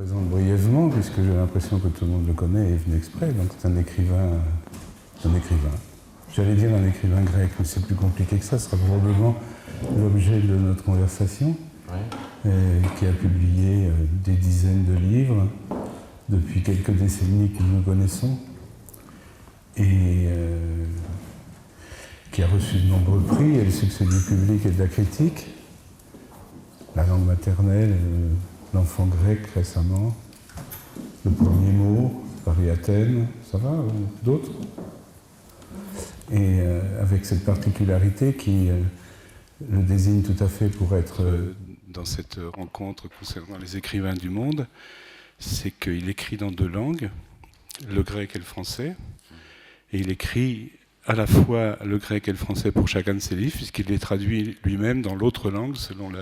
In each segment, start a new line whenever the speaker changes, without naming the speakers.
présente brièvement, puisque j'ai l'impression que tout le monde le connaît et est venu exprès. Donc c'est un écrivain. J'allais dire un écrivain grec, mais c'est plus compliqué que ça. Ce sera probablement l'objet de notre conversation.
Oui.
Qui a publié des dizaines de livres depuis quelques décennies que nous connaissons. Et qui a reçu de nombreux prix et le succès du public et de la critique. La langue maternelle, l'enfant grec récemment, le premier mot, Paris-Athènes, ça va, ou d'autres. Et avec cette particularité qui le désigne tout à fait pour être dans cette rencontre concernant les écrivains du monde, c'est qu'il écrit dans deux langues, le grec et le français, et il écrit à la fois le grec et le français pour chacun de ses livres, puisqu'il les traduit lui-même dans l'autre langue, selon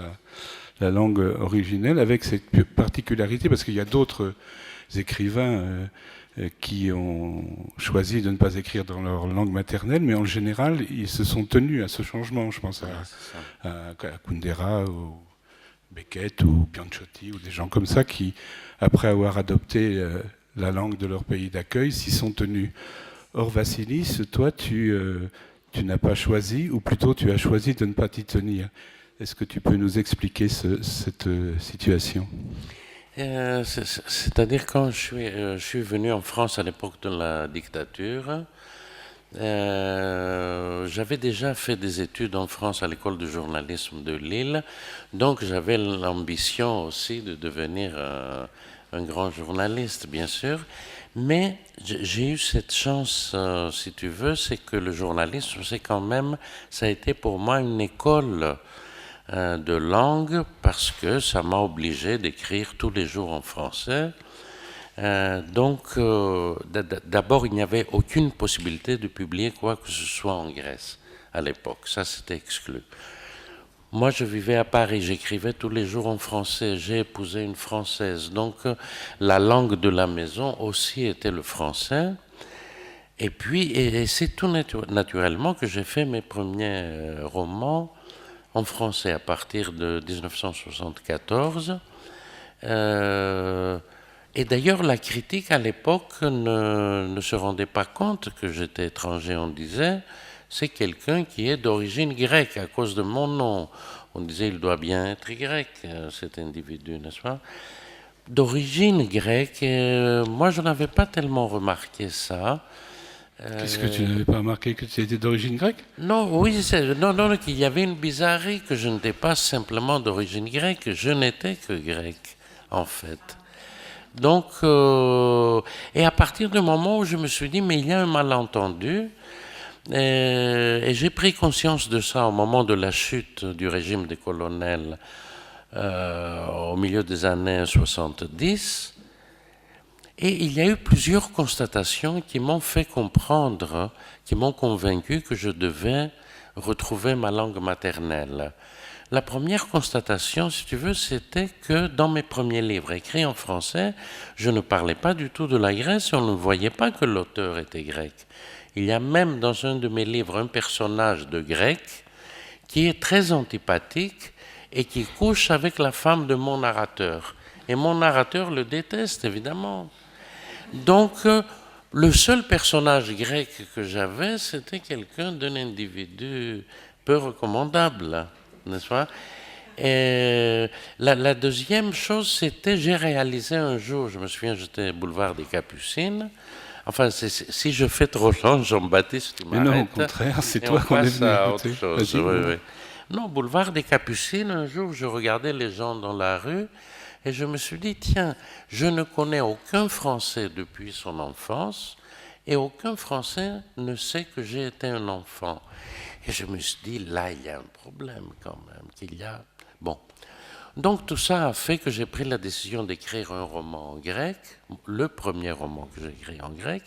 la langue originelle, avec cette particularité, parce qu'il y a d'autres écrivains qui ont choisi de ne pas écrire dans leur langue maternelle, mais en général, ils se sont tenus à ce changement. Je pense à Kundera, ou Beckett, ou Bianchotti, ou des gens comme ça, qui, après avoir adopté la langue de leur pays d'accueil, s'y sont tenus. Or, Vassilis, toi, tu n'as pas choisi, ou plutôt tu as choisi de ne pas t'y tenir. Est-ce que tu peux nous expliquer cette situation ?
C'est-à-dire quand je suis venu en France à l'époque de la dictature, j'avais déjà fait des études en France à l'école de journalisme de Lille, donc j'avais l'ambition aussi de devenir un grand journaliste, bien sûr. Mais j'ai eu cette chance, si tu veux, c'est que le journalisme, c'est quand même, ça a été pour moi une école de langue parce que ça m'a obligé d'écrire tous les jours en français. Donc, d'abord, il n'y avait aucune possibilité de publier quoi que ce soit en Grèce à l'époque. Ça, c'était exclu. Moi, je vivais à Paris, j'écrivais tous les jours en français. J'ai épousé une Française, donc la langue de la maison aussi était le français. Et puis, et c'est tout naturellement que j'ai fait mes premiers romans en français à partir de 1974. Et d'ailleurs, la critique à l'époque ne se rendait pas compte que j'étais étranger. On disait, c'est quelqu'un qui est d'origine grecque à cause de mon nom. On disait, il doit bien être grec, cet individu, n'est-ce pas? D'origine grecque, moi je n'avais pas tellement remarqué ça.
Qu'est-ce que tu n'avais pas remarqué, que tu étais d'origine grecque ?
Non, oui, non, qu'il y avait une bizarrerie, que je n'étais pas simplement d'origine grecque, je n'étais que grec, en fait. Donc, et à partir du moment où je me suis dit, mais il y a un malentendu, et j'ai pris conscience de ça au moment de la chute du régime des colonels au milieu des années 70. Et il y a eu plusieurs constatations qui m'ont fait comprendre, qui m'ont convaincu que je devais retrouver ma langue maternelle. La première constatation, si tu veux, c'était que dans mes premiers livres écrits en français, je ne parlais pas du tout de la Grèce et on ne voyait pas que l'auteur était grec. Il y a même dans un de mes livres un personnage de grec qui est très antipathique et qui couche avec la femme de mon narrateur. Et mon narrateur le déteste, évidemment. Donc, le seul personnage grec que j'avais, c'était quelqu'un d'un individu peu recommandable, n'est-ce pas? Et la deuxième chose, c'était, j'ai réalisé un jour, je me souviens, j'étais boulevard des Capucines. Enfin, si je fais trop long, Jean-Baptiste, tu m'arrêtes.
Mais non, au contraire, c'est toi qu'on est venu écouter.
Oui. Non, boulevard des Capucines, un jour, je regardais les gens dans la rue et je me suis dit, tiens, je ne connais aucun Français depuis son enfance et aucun Français ne sait que j'ai été un enfant. Et je me suis dit, là, il y a un problème quand même, qu'il y a... Bon. Donc tout ça a fait que j'ai pris la décision d'écrire un roman en grec, le premier roman que j'ai écrit en grec.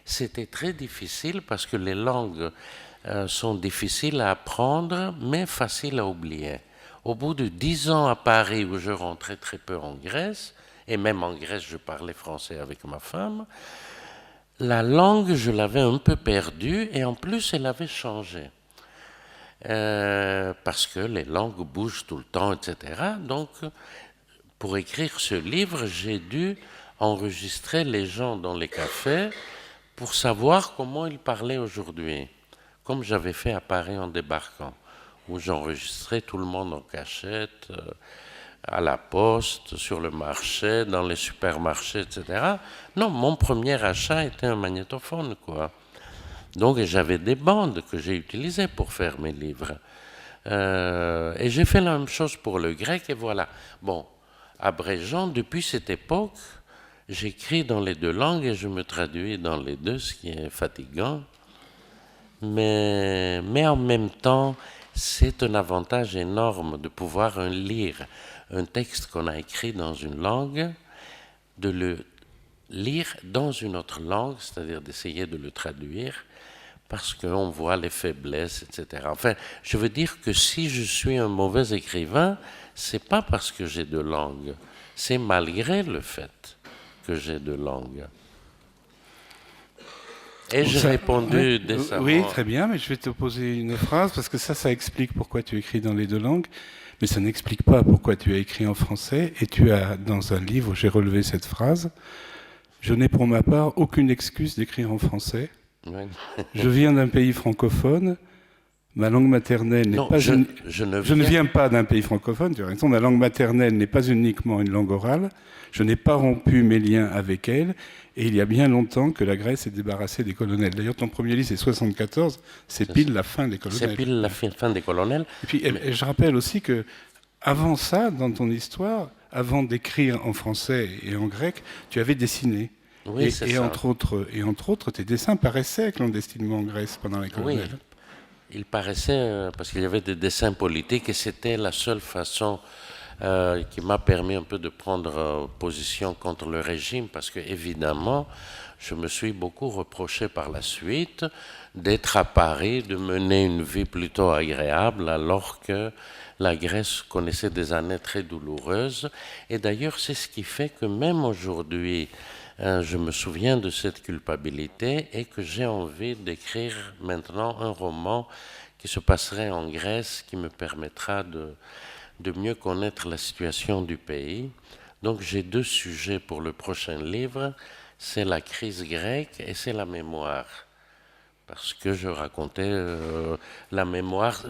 C'était très difficile parce que les langues sont difficiles à apprendre, mais faciles à oublier. Au bout de 10 ans à Paris, où je rentrais très peu en Grèce, et même en Grèce, je parlais français avec ma femme, la langue, je l'avais un peu perdue, et en plus, elle avait changé. Parce que les langues bougent tout le temps, etc. Donc, pour écrire ce livre, j'ai dû enregistrer les gens dans les cafés pour savoir comment ils parlaient aujourd'hui, comme j'avais fait à Paris en débarquant, où j'enregistrais tout le monde en cachette, à la poste, sur le marché, dans les supermarchés, etc. Non, mon premier achat était un magnétophone, quoi. Donc j'avais des bandes que j'ai utilisées pour faire mes livres. Et j'ai fait la même chose pour le grec, et voilà. Bon, abrégeant, depuis cette époque, j'écris dans les deux langues et je me traduis dans les deux, ce qui est fatigant. Mais en même temps, c'est un avantage énorme de pouvoir lire un texte qu'on a écrit dans une langue, de le lire dans une autre langue, c'est-à-dire d'essayer de le traduire, parce qu'on voit les faiblesses, etc. Enfin, je veux dire que si je suis un mauvais écrivain, c'est pas parce que j'ai deux langues, c'est malgré le fait que j'ai deux langues. Et j'ai répondu décemment.
Oui, très bien, mais je vais te poser une phrase, parce que ça explique pourquoi tu écris dans les deux langues, mais ça n'explique pas pourquoi tu as écrit en français, et tu as, dans un livre, j'ai relevé cette phrase, « Je n'ai pour ma part aucune excuse d'écrire en français. Je viens d'un pays francophone, ma langue maternelle n'est pas... Je ne viens pas d'un pays francophone, tu as raison, ma langue maternelle n'est pas uniquement une langue orale, je n'ai pas rompu mes liens avec elle, et il y a bien longtemps que la Grèce est débarrassée des colonels. D'ailleurs, ton premier livre, c'est 74, c'est pile la fin des colonels.
C'est pile la fin des colonels.
Et puis, et je rappelle aussi que avant ça, dans ton histoire, avant d'écrire en français et en grec, tu avais dessiné.
Oui,
et entre autres, tes dessins paraissaient clandestinement en Grèce pendant les colonels.
Oui, il paraissait, parce qu'il y avait des dessins politiques, et c'était la seule façon qui m'a permis un peu de prendre position contre le régime, parce que évidemment, je me suis beaucoup reproché par la suite d'être à Paris, de mener une vie plutôt agréable, alors que la Grèce connaissait des années très douloureuses. Et d'ailleurs, c'est ce qui fait que même aujourd'hui, je me souviens de cette culpabilité et que j'ai envie d'écrire maintenant un roman qui se passerait en Grèce, qui me permettra de mieux connaître la situation du pays. Donc j'ai deux sujets pour le prochain livre, c'est la crise grecque et c'est la mémoire. Parce que je racontais la mémoire.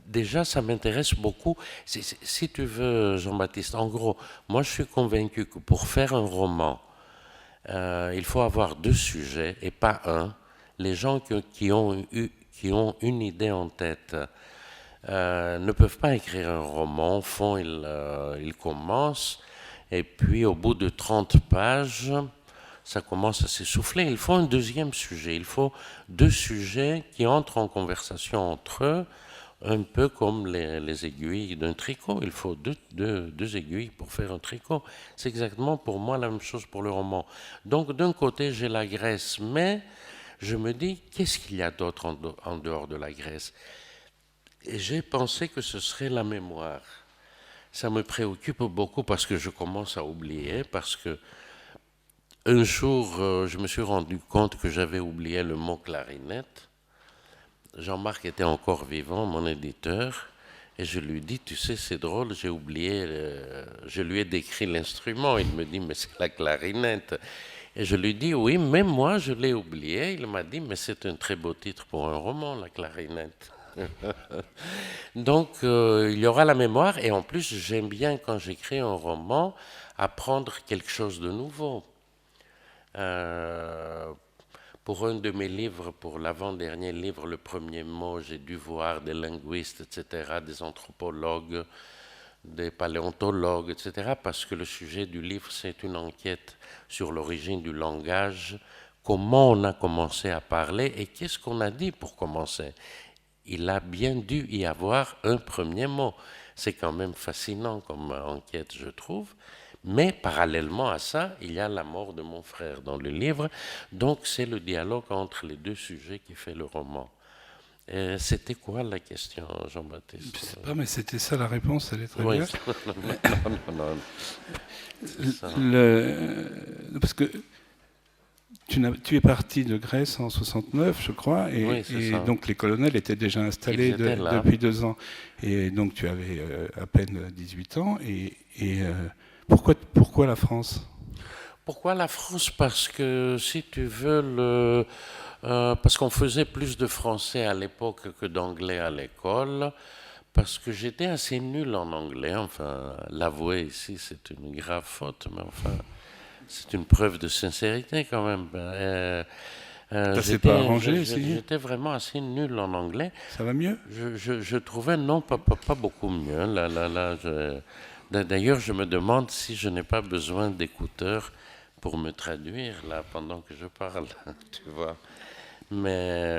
Déjà, ça m'intéresse beaucoup. Si tu veux, Jean-Baptiste, en gros, moi je suis convaincu que pour faire un roman, il faut avoir deux sujets et pas un. Les gens qui ont une idée en tête ne peuvent pas écrire un roman. Au fond, ils commencent et puis au bout de 30 pages, ça commence à s'essouffler. Il faut un deuxième sujet. Il faut deux sujets qui entrent en conversation entre eux, un peu comme les aiguilles d'un tricot. Il faut deux aiguilles pour faire un tricot. C'est exactement pour moi la même chose pour le roman. Donc d'un côté, j'ai la Grèce, mais je me dis, qu'est-ce qu'il y a d'autre en dehors de la Grèce? Et j'ai pensé que ce serait la mémoire. Ça me préoccupe beaucoup parce que je commence à oublier, parce que un jour, je me suis rendu compte que j'avais oublié le mot clarinette. Jean-Marc était encore vivant, mon éditeur, et je lui dis, tu sais, c'est drôle, j'ai oublié, je lui ai décrit l'instrument. Il me dit, mais c'est la clarinette. Et je lui dis, oui, même moi, je l'ai oublié. Il m'a dit, mais c'est un très beau titre pour un roman, la clarinette. Donc, il y aura la mémoire, et en plus, j'aime bien, quand j'écris un roman, apprendre quelque chose de nouveau. Pour un de mes livres, pour l'avant-dernier livre, Le Premier Mot, j'ai dû voir des linguistes, etc., des anthropologues, des paléontologues, etc., parce que le sujet du livre, c'est une enquête sur l'origine du langage, comment on a commencé à parler et qu'est-ce qu'on a dit pour commencer. Il a bien dû y avoir un premier mot. C'est quand même fascinant comme enquête, je trouve. Mais parallèlement à ça, il y a la mort de mon frère dans le livre. Donc c'est le dialogue entre les deux sujets qui fait le roman. C'était quoi la question, Jean-Baptiste?
Je ne sais pas, mais c'était ça la réponse, elle est très bien. Non. Parce que tu es parti de Grèce en 69, je crois, et donc les colonels étaient déjà installés depuis 2 ans. Et donc tu avais à peine 18 ans, et Pourquoi la France?
Pourquoi la France? Parce que si tu veux, parce qu'on faisait plus de français à l'époque que d'anglais à l'école, parce que j'étais assez nul en anglais, enfin, l'avouer ici c'est une grave faute, mais enfin, c'est une preuve de sincérité quand même.
Ça s'est pas arrangé ici?
J'étais vraiment assez nul en anglais.
Ça va mieux?
Je trouvais, non, pas beaucoup mieux. D'ailleurs, je me demande si je n'ai pas besoin d'écouteurs pour me traduire là pendant que je parle, tu vois. Mais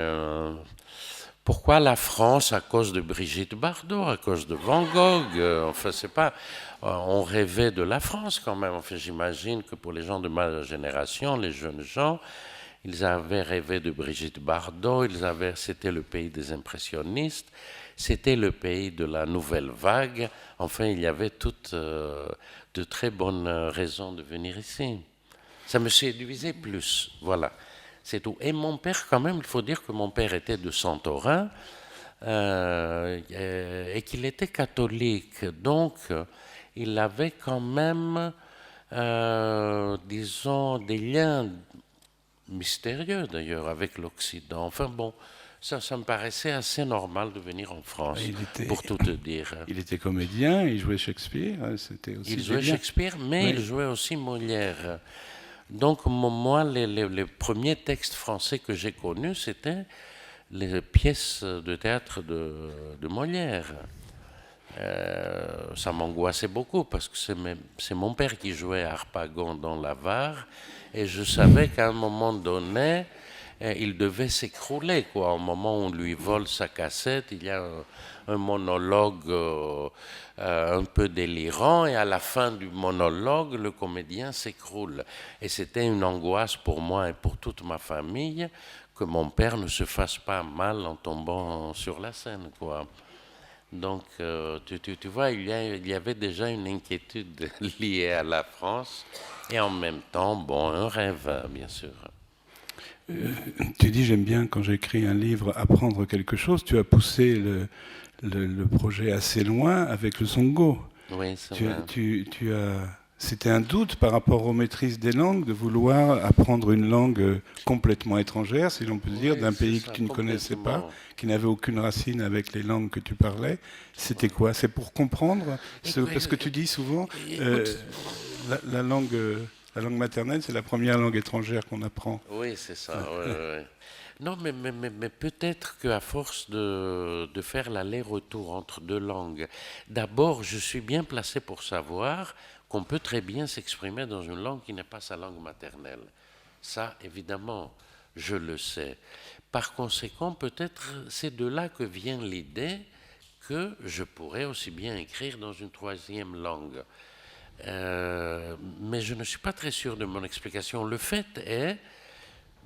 pourquoi la France? À cause de Brigitte Bardot, à cause de Van Gogh. Enfin, c'est pas. On rêvait de la France quand même. Enfin, j'imagine que pour les gens de ma génération, les jeunes gens, ils avaient rêvé de Brigitte Bardot. C'était le pays des impressionnistes. C'était le pays de la nouvelle vague. Enfin, il y avait toutes de très bonnes raisons de venir ici. Ça me séduisait plus, voilà. C'est tout. Et mon père, quand même, il faut dire que mon père était de Santorin et qu'il était catholique. Donc, il avait quand même, disons, des liens mystérieux d'ailleurs avec l'Occident. Enfin bon, ça me paraissait assez normal de venir en France, pour tout te dire.
Il était comédien, il jouait Shakespeare, c'était aussi
Il jouait Shakespeare, mais il jouait aussi Molière. Donc moi, les premiers textes français que j'ai connus, c'était les pièces de théâtre de Molière. Ça m'angoissait beaucoup parce que c'est mon père qui jouait Harpagon dans la Var et je savais qu'à un moment donné, il devait s'écrouler, quoi. Au moment où on lui vole sa cassette, il y a un monologue un peu délirant et à la fin du monologue, le comédien s'écroule. Et c'était une angoisse pour moi et pour toute ma famille que mon père ne se fasse pas mal en tombant sur la scène, quoi. Donc, tu vois, il y avait déjà une inquiétude liée à la France et en même temps, bon, un rêve, bien sûr.
Tu dis, j'aime bien quand j'écris un livre, apprendre quelque chose. Tu as poussé le projet assez loin avec le Songo.
Oui, c'est vrai.
C'était un doute par rapport aux maîtrises des langues de vouloir apprendre une langue complètement étrangère, si l'on peut dire, d'un pays que tu ne connaissais pas, qui n'avait aucune racine avec les langues que tu parlais. C'était quoi? C'est pour comprendre parce que tu dis souvent la langue maternelle, c'est la première langue étrangère qu'on apprend.
Oui, c'est ça. Ouais. Non, mais peut-être qu'à force de faire l'aller-retour entre deux langues, d'abord, je suis bien placé pour savoir qu'on peut très bien s'exprimer dans une langue qui n'est pas sa langue maternelle. Ça, évidemment, je le sais. Par conséquent, peut-être c'est de là que vient l'idée que je pourrais aussi bien écrire dans une troisième langue. Mais je ne suis pas très sûr de mon explication. Le fait est,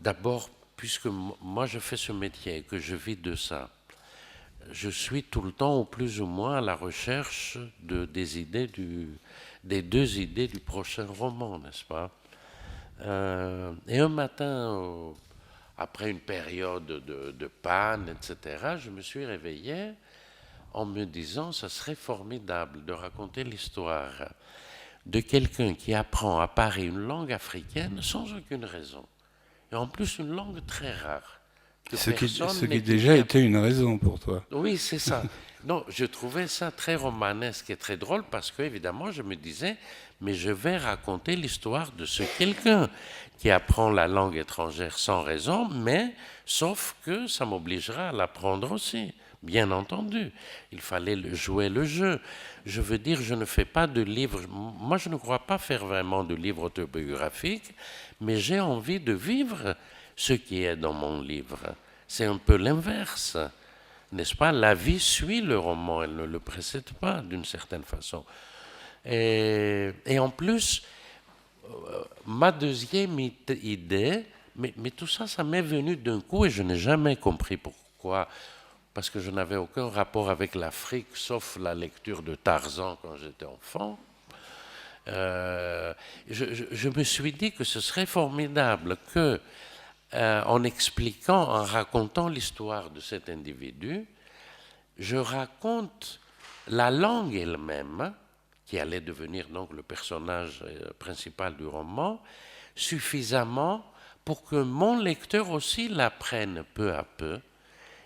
d'abord, puisque moi je fais ce métier et que je vis de ça, je suis tout le temps, ou plus ou moins, à la recherche des deux idées du prochain roman, n'est-ce pas? Et un matin, après une période de panne, etc., je me suis réveillé en me disant, ça serait formidable de raconter l'histoire de quelqu'un qui apprend à Paris une langue africaine sans aucune raison. Et en plus, une langue très rare.
Ce qui déjà était une raison pour toi.
Oui, c'est ça. Non, je trouvais ça très romanesque et très drôle parce que, évidemment, je me disais, mais je vais raconter l'histoire de ce quelqu'un qui apprend la langue étrangère sans raison, mais sauf que ça m'obligera à l'apprendre aussi. Bien entendu, il fallait jouer le jeu. Je veux dire, je ne fais pas de livres. Moi, je ne crois pas faire vraiment de livres autobiographiques, mais j'ai envie de vivre ce qui est dans mon livre. C'est un peu l'inverse, n'est-ce pas? La vie suit le roman, elle ne le précède pas d'une certaine façon. Et en plus, ma deuxième idée, mais tout ça, ça m'est venu d'un coup et je n'ai jamais compris pourquoi. Parce que je n'avais aucun rapport avec l'Afrique, sauf la lecture de Tarzan quand j'étais enfant. Je me suis dit que ce serait formidable que, en expliquant, en racontant l'histoire de cet individu, je raconte la langue elle-même, qui allait devenir donc le personnage principal du roman, suffisamment pour que mon lecteur aussi l'apprenne peu à peu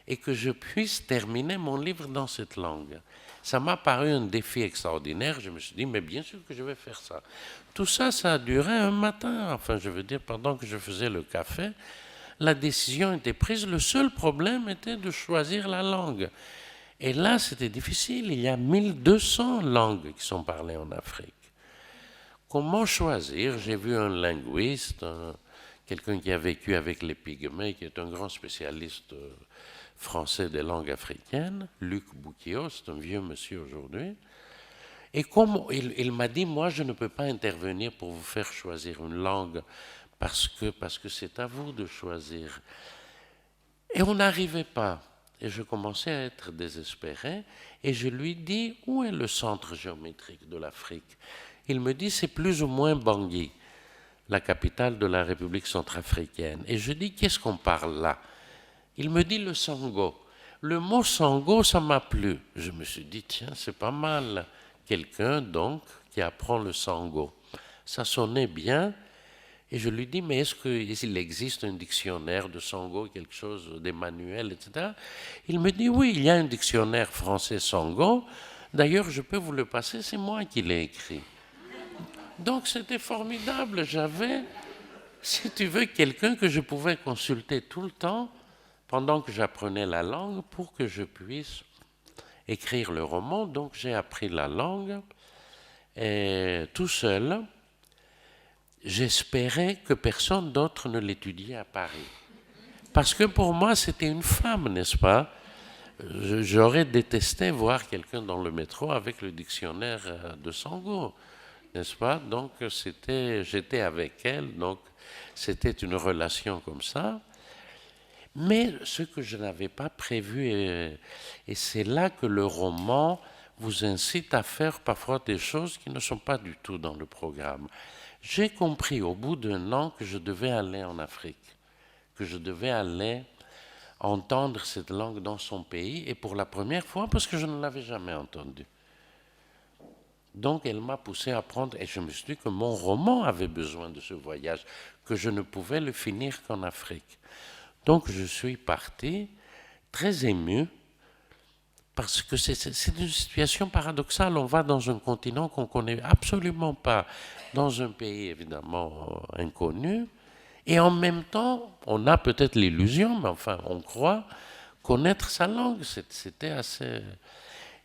et que je puisse terminer mon livre dans cette langue. Ça m'a paru un défi extraordinaire. Je me suis dit, mais bien sûr que je vais faire ça. Tout ça, ça a duré un matin. Enfin, je veux dire, pendant que je faisais le café, la décision était prise. Le seul problème était de choisir la langue. Et là, c'était difficile. Il y a 1200 langues qui sont parlées en Afrique. Comment choisir? J'ai vu un linguiste, quelqu'un qui a vécu avec les Pygmées, qui est un grand spécialiste français des langues africaines, Luc Boukio, c'est un vieux monsieur aujourd'hui. Et comme il m'a dit, moi je ne peux pas intervenir pour vous faire choisir une langue parce que c'est à vous de choisir. Et on n'arrivait pas. Et je commençais à être désespéré. Et je lui dis, où est le centre géométrique de l'Afrique? Il me dit, c'est plus ou moins Bangui, la capitale de la République centrafricaine. Et je dis, qu'est-ce qu'on parle là? Il me dit le sango. Le mot sango, ça m'a plu. Je me suis dit, tiens, c'est pas mal. Quelqu'un, donc, qui apprend le sango. Ça sonnait bien. Et je lui dis, mais est-ce qu'il existe un dictionnaire de sango, quelque chose, des manuels, etc. Il me dit, oui, il y a un dictionnaire français sango. D'ailleurs, je peux vous le passer, c'est moi qui l'ai écrit. Donc, c'était formidable. J'avais, si tu veux, quelqu'un que je pouvais consulter tout le temps pendant que j'apprenais la langue pour que je puisse écrire le roman. Donc j'ai appris la langue et tout seul. J'espérais que personne d'autre ne l'étudiait à Paris. Parce que pour moi, c'était une femme, n'est-ce pas? J'aurais détesté voir quelqu'un dans le métro avec le dictionnaire de Sango, n'est-ce pas? Donc j'étais avec elle, donc c'était une relation comme ça. Mais ce que je n'avais pas prévu, et c'est là que le roman vous incite à faire parfois des choses qui ne sont pas du tout dans le programme. J'ai compris au bout d'un an que je devais aller en Afrique, que je devais aller entendre cette langue dans son pays, et pour la première fois parce que je ne l'avais jamais entendue. Donc elle m'a poussé à apprendre, et je me suis dit que mon roman avait besoin de ce voyage, que je ne pouvais le finir qu'en Afrique. Donc je suis parti très ému parce que c'est une situation paradoxale. On va dans un continent qu'on ne connaît absolument pas, dans un pays évidemment inconnu, et en même temps, on a peut-être l'illusion, mais enfin on croit connaître sa langue. C'était assez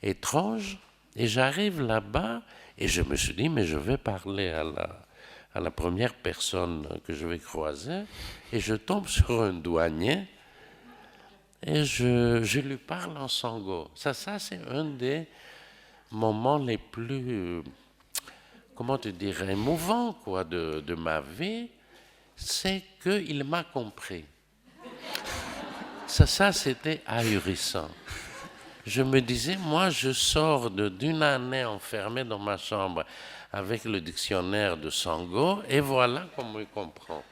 étrange. Et j'arrive là-bas et je me suis dit, mais je vais parler à la première personne que je vais croiser, et je tombe sur un douanier et je lui parle en sango. Ça c'est un des moments les plus, comment te dire, émouvants quoi, de ma vie, c'est qu'il m'a compris. Ça c'était ahurissant. Je me disais, moi je sors d'une année enfermée dans ma chambre avec le dictionnaire de Sango, et voilà qu'on me comprend.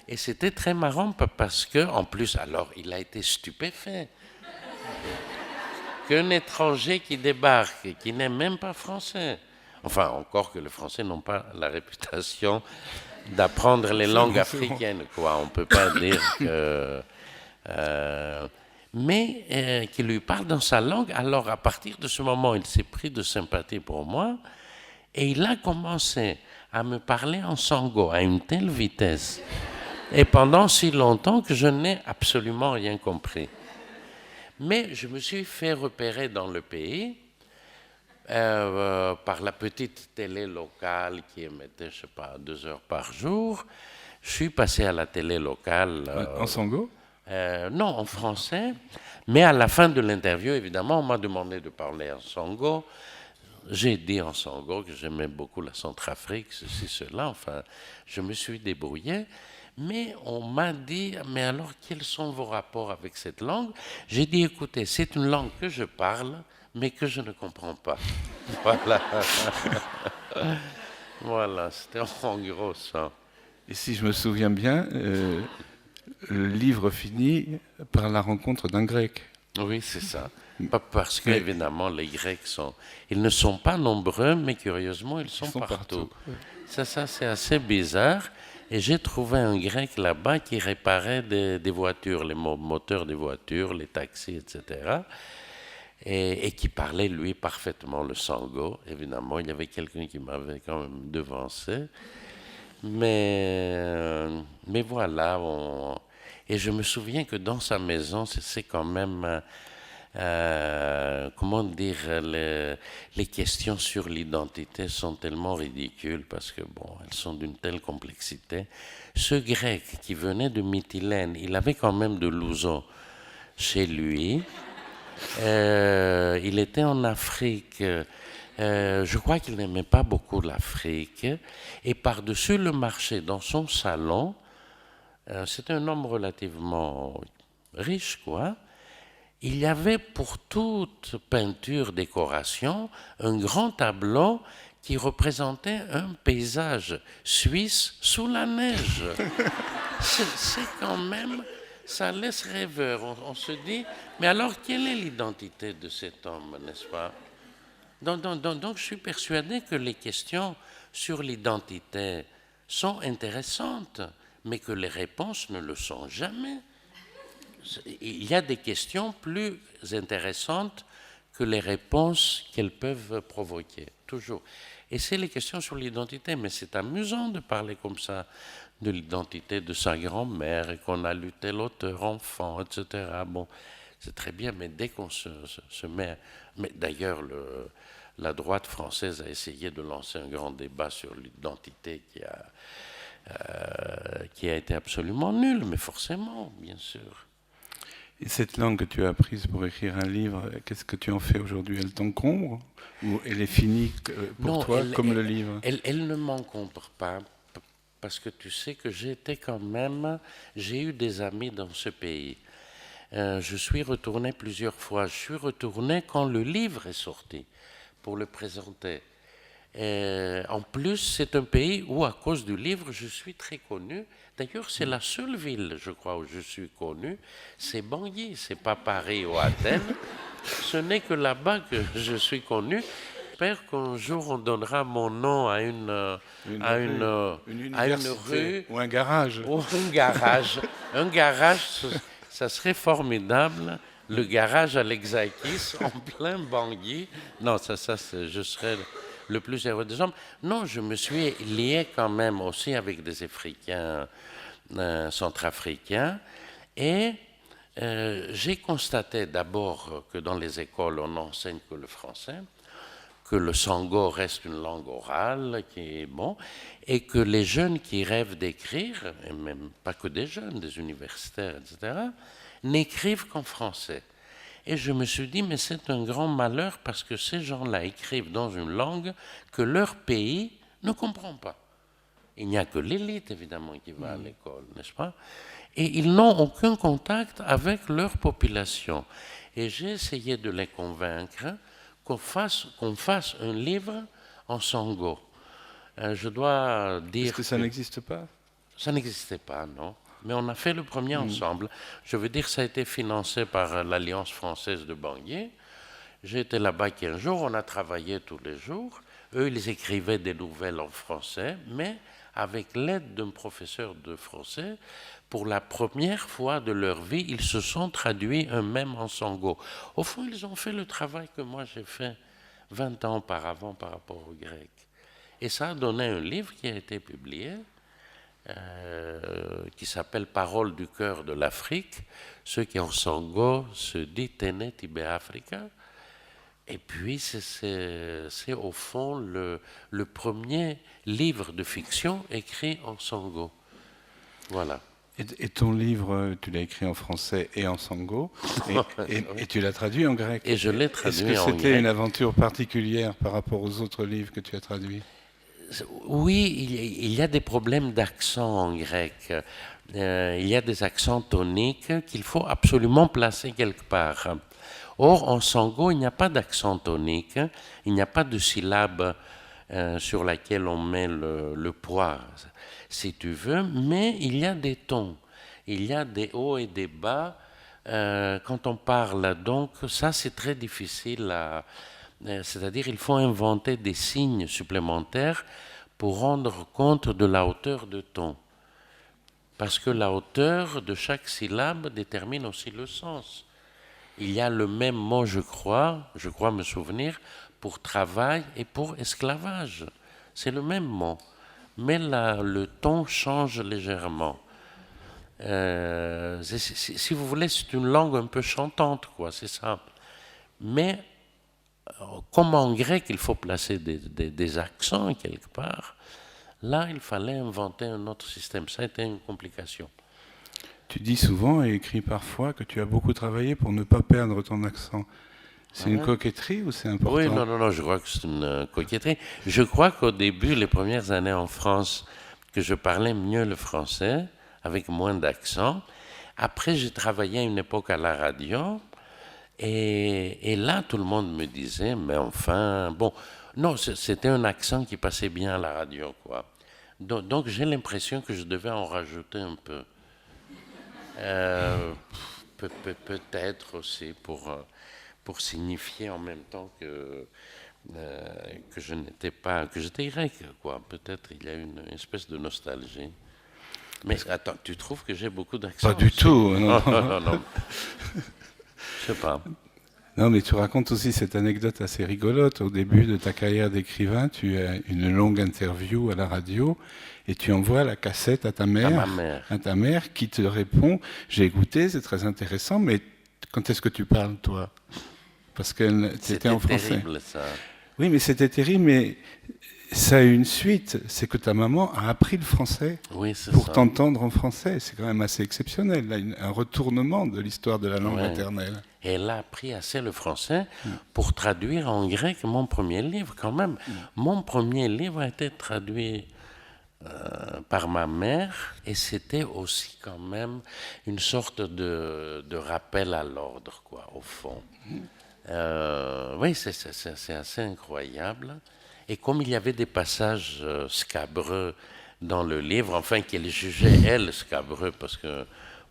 Et c'était très marrant parce que, en plus, alors il a été stupéfait qu'un étranger qui débarque et qui n'est même pas français, enfin encore que les Français n'ont pas la réputation d'apprendre les langues africaines, quoi. On ne peut pas dire que... mais qui lui parle dans sa langue. Alors à partir de ce moment, il s'est pris de sympathie pour moi et il a commencé à me parler en sango à une telle vitesse et pendant si longtemps que je n'ai absolument rien compris. Mais je me suis fait repérer dans le pays par la petite télé locale qui émettait, je ne sais pas, 2 heures par jour. Je suis passé à la télé locale.
En sango?
Non, en français. Mais à la fin de l'interview, évidemment, on m'a demandé de parler en sango. J'ai dit en sango que j'aimais beaucoup la Centrafrique, ceci, cela. Enfin, je me suis débrouillé. Mais on m'a dit, mais alors, quels sont vos rapports avec cette langue? J'ai dit, écoutez, c'est une langue que je parle, mais que je ne comprends pas. Voilà. Voilà, c'était en gros ça.
Et si je me souviens bien, le livre finit par la rencontre d'un Grec.
Oui, c'est ça. Pas parce qu'évidemment, les Grecs ils ne sont pas nombreux, mais curieusement, ils sont partout. Ça c'est assez bizarre. Et j'ai trouvé un Grec là-bas qui réparait des voitures, les moteurs des voitures, les taxis, etc. Et qui parlait, lui, parfaitement le sango. Évidemment, il y avait quelqu'un qui m'avait quand même devancé. Mais voilà. Et je me souviens que dans sa maison, c'est quand même... comment dire, les questions sur l'identité sont tellement ridicules parce que, bon, elles sont d'une telle complexité. Ce Grec qui venait de Mytilène, il avait quand même de l'ouzo chez lui. Il était en Afrique. Je crois qu'il n'aimait pas beaucoup l'Afrique. Et par-dessus le marché, dans son salon, c'était un homme relativement riche, quoi. Il y avait pour toute peinture, décoration, un grand tableau qui représentait un paysage suisse sous la neige. C'est quand même, ça laisse rêveur. On se dit, mais alors quelle est l'identité de cet homme, n'est-ce pas? Donc je suis persuadé que les questions sur l'identité sont intéressantes, mais que les réponses ne le sont jamais. Il y a des questions plus intéressantes que les réponses qu'elles peuvent provoquer, toujours. Et c'est les questions sur l'identité, mais c'est amusant de parler comme ça de l'identité de sa grand-mère et qu'on a lu tel auteur enfant, etc. Bon, c'est très bien, mais dès qu'on se met... Mais d'ailleurs, la droite française a essayé de lancer un grand débat sur l'identité qui a été absolument nul, mais forcément, bien sûr.
Et cette langue que tu as apprise pour écrire un livre, qu'est-ce que tu en fais aujourd'hui? Elle t'encombre ou elle est finie pour toi comme le livre?
Elle ne m'encombre pas, parce que tu sais que j'ai eu des amis dans ce pays. Je suis retourné plusieurs fois. Je suis retourné quand le livre est sorti pour le présenter. En plus, c'est un pays où, à cause du livre, je suis très connu. D'ailleurs, c'est la seule ville, je crois, où je suis connu. C'est Bangui, c'est pas Paris ou Athènes. Ce n'est que là-bas que je suis connu. J'espère qu'un jour on donnera mon nom à une rue
ou un garage.
Ou un garage. Un garage, ça serait formidable. Le garage à l'Exakis, en plein Bangui. Non, je serais le plus heureux des hommes. Non, je me suis lié quand même aussi avec des Africains centrafricains et j'ai constaté d'abord que dans les écoles on n'enseigne que le français, que le sango reste une langue orale qui est bon, et que les jeunes qui rêvent d'écrire, et même pas que des jeunes, des universitaires, etc., n'écrivent qu'en français. Et je me suis dit, mais c'est un grand malheur parce que ces gens-là écrivent dans une langue que leur pays ne comprend pas. Il n'y a que l'élite, évidemment, qui va à l'école, n'est-ce pas? Et ils n'ont aucun contact avec leur population. Et j'ai essayé de les convaincre qu'on fasse un livre en sango. Je dois dire...
Est-ce que ça n'existe pas?
Ça n'existait pas, non. Mais on a fait le premier ensemble. Je veux dire, ça a été financé par l'Alliance française de Bangui. J'ai été là-bas 15 jours, on a travaillé tous les jours. Eux, ils écrivaient des nouvelles en français, mais avec l'aide d'un professeur de français, pour la première fois de leur vie, ils se sont traduits eux-mêmes en sango. Au fond, ils ont fait le travail que moi j'ai fait 20 ans auparavant par rapport aux Grecs. Et ça a donné un livre qui a été publié, qui s'appelle Paroles du cœur de l'Afrique, ce qui en sango se dit Tene Tibe Africa. Et puis c'est au fond le premier livre de fiction écrit en sango. Voilà.
Et ton livre, tu l'as écrit en français et en sango, et tu l'as traduit en grec.
Et je l'ai traduit en grec.
Est-ce que c'était une aventure particulière par rapport aux autres livres que tu as traduits?
Oui, il y a des problèmes d'accent en grec. Il y a des accents toniques qu'il faut absolument placer quelque part. Or, en sango, il n'y a pas d'accent tonique, il n'y a pas de syllabe sur laquelle on met le poids, si tu veux, mais il y a des tons. Il y a des hauts et des bas quand on parle. Donc ça, c'est très difficile c'est-à-dire il faut inventer des signes supplémentaires pour rendre compte de la hauteur de ton. Parce que la hauteur de chaque syllabe détermine aussi le sens. Il y a le même mot, je crois me souvenir, pour travail et pour esclavage. C'est le même mot. Mais le ton change légèrement. Si vous voulez, c'est une langue un peu chantante, quoi, c'est ça. Mais comme en grec, il faut placer des accents quelque part, là, il fallait inventer un autre système. Ça a été une complication.
Tu dis souvent et écris parfois que tu as beaucoup travaillé pour ne pas perdre ton accent. C'est une coquetterie ou c'est important?
Oui, non, je crois que c'est une coquetterie. Je crois qu'au début, les premières années en France, que je parlais mieux le français, avec moins d'accent. Après, j'ai travaillé à une époque à la radio, et là, tout le monde me disait, mais enfin, bon, non, c'était un accent qui passait bien à la radio, quoi. Donc j'ai l'impression que je devais en rajouter un peu. Peut-être aussi pour signifier en même temps que je n'étais pas, que j'étais grec, quoi. Peut-être il y a une espèce de nostalgie. Mais attends, tu trouves que j'ai beaucoup d'accent?
Pas du tout, non.
Non. Je sais pas.
Non, mais tu racontes aussi cette anecdote assez rigolote. Au début de ta carrière d'écrivain, tu as une longue interview à la radio et tu envoies la cassette à ta mère, qui te répond « J'ai écouté, c'est très intéressant, mais quand est-ce que tu parles, toi ?» Parce que c'était en français.
C'était terrible, ça.
Oui, mais c'était terrible, mais ça a une suite. C'est que ta maman a appris le français pour t'entendre en français. C'est quand même assez exceptionnel, là, un retournement de l'histoire de la langue maternelle.
Et elle a appris assez le français pour traduire en grec mon premier livre, quand même. Mon premier livre a été traduit par ma mère, et c'était aussi quand même une sorte de rappel à l'ordre, quoi, au fond. Oui, c'est assez incroyable. Et comme il y avait des passages scabreux dans le livre, enfin qu'elle jugeait, elle, scabreux, parce que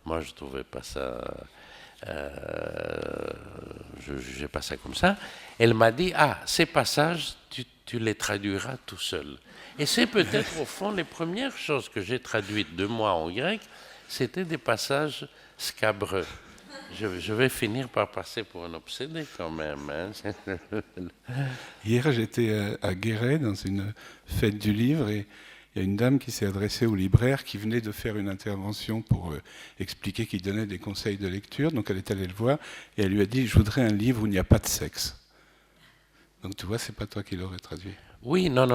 moi je ne trouvais pas ça, je ne jugeais pas ça comme ça, elle m'a dit, ces passages, tu les traduiras tout seul. Et c'est peut-être au fond les premières choses que j'ai traduites de moi en grec, c'était des passages scabreux. Je vais finir par passer pour un obsédé quand même. Hein.
Hier, j'étais à Guéret dans une fête du livre et il y a une dame qui s'est adressée au libraire qui venait de faire une intervention pour expliquer qu'il donnait des conseils de lecture. Donc elle est allée le voir et elle lui a dit « Je voudrais un livre où il n'y a pas de sexe ». Donc tu vois, c'est pas toi qui l'aurais traduit.
Oui, non,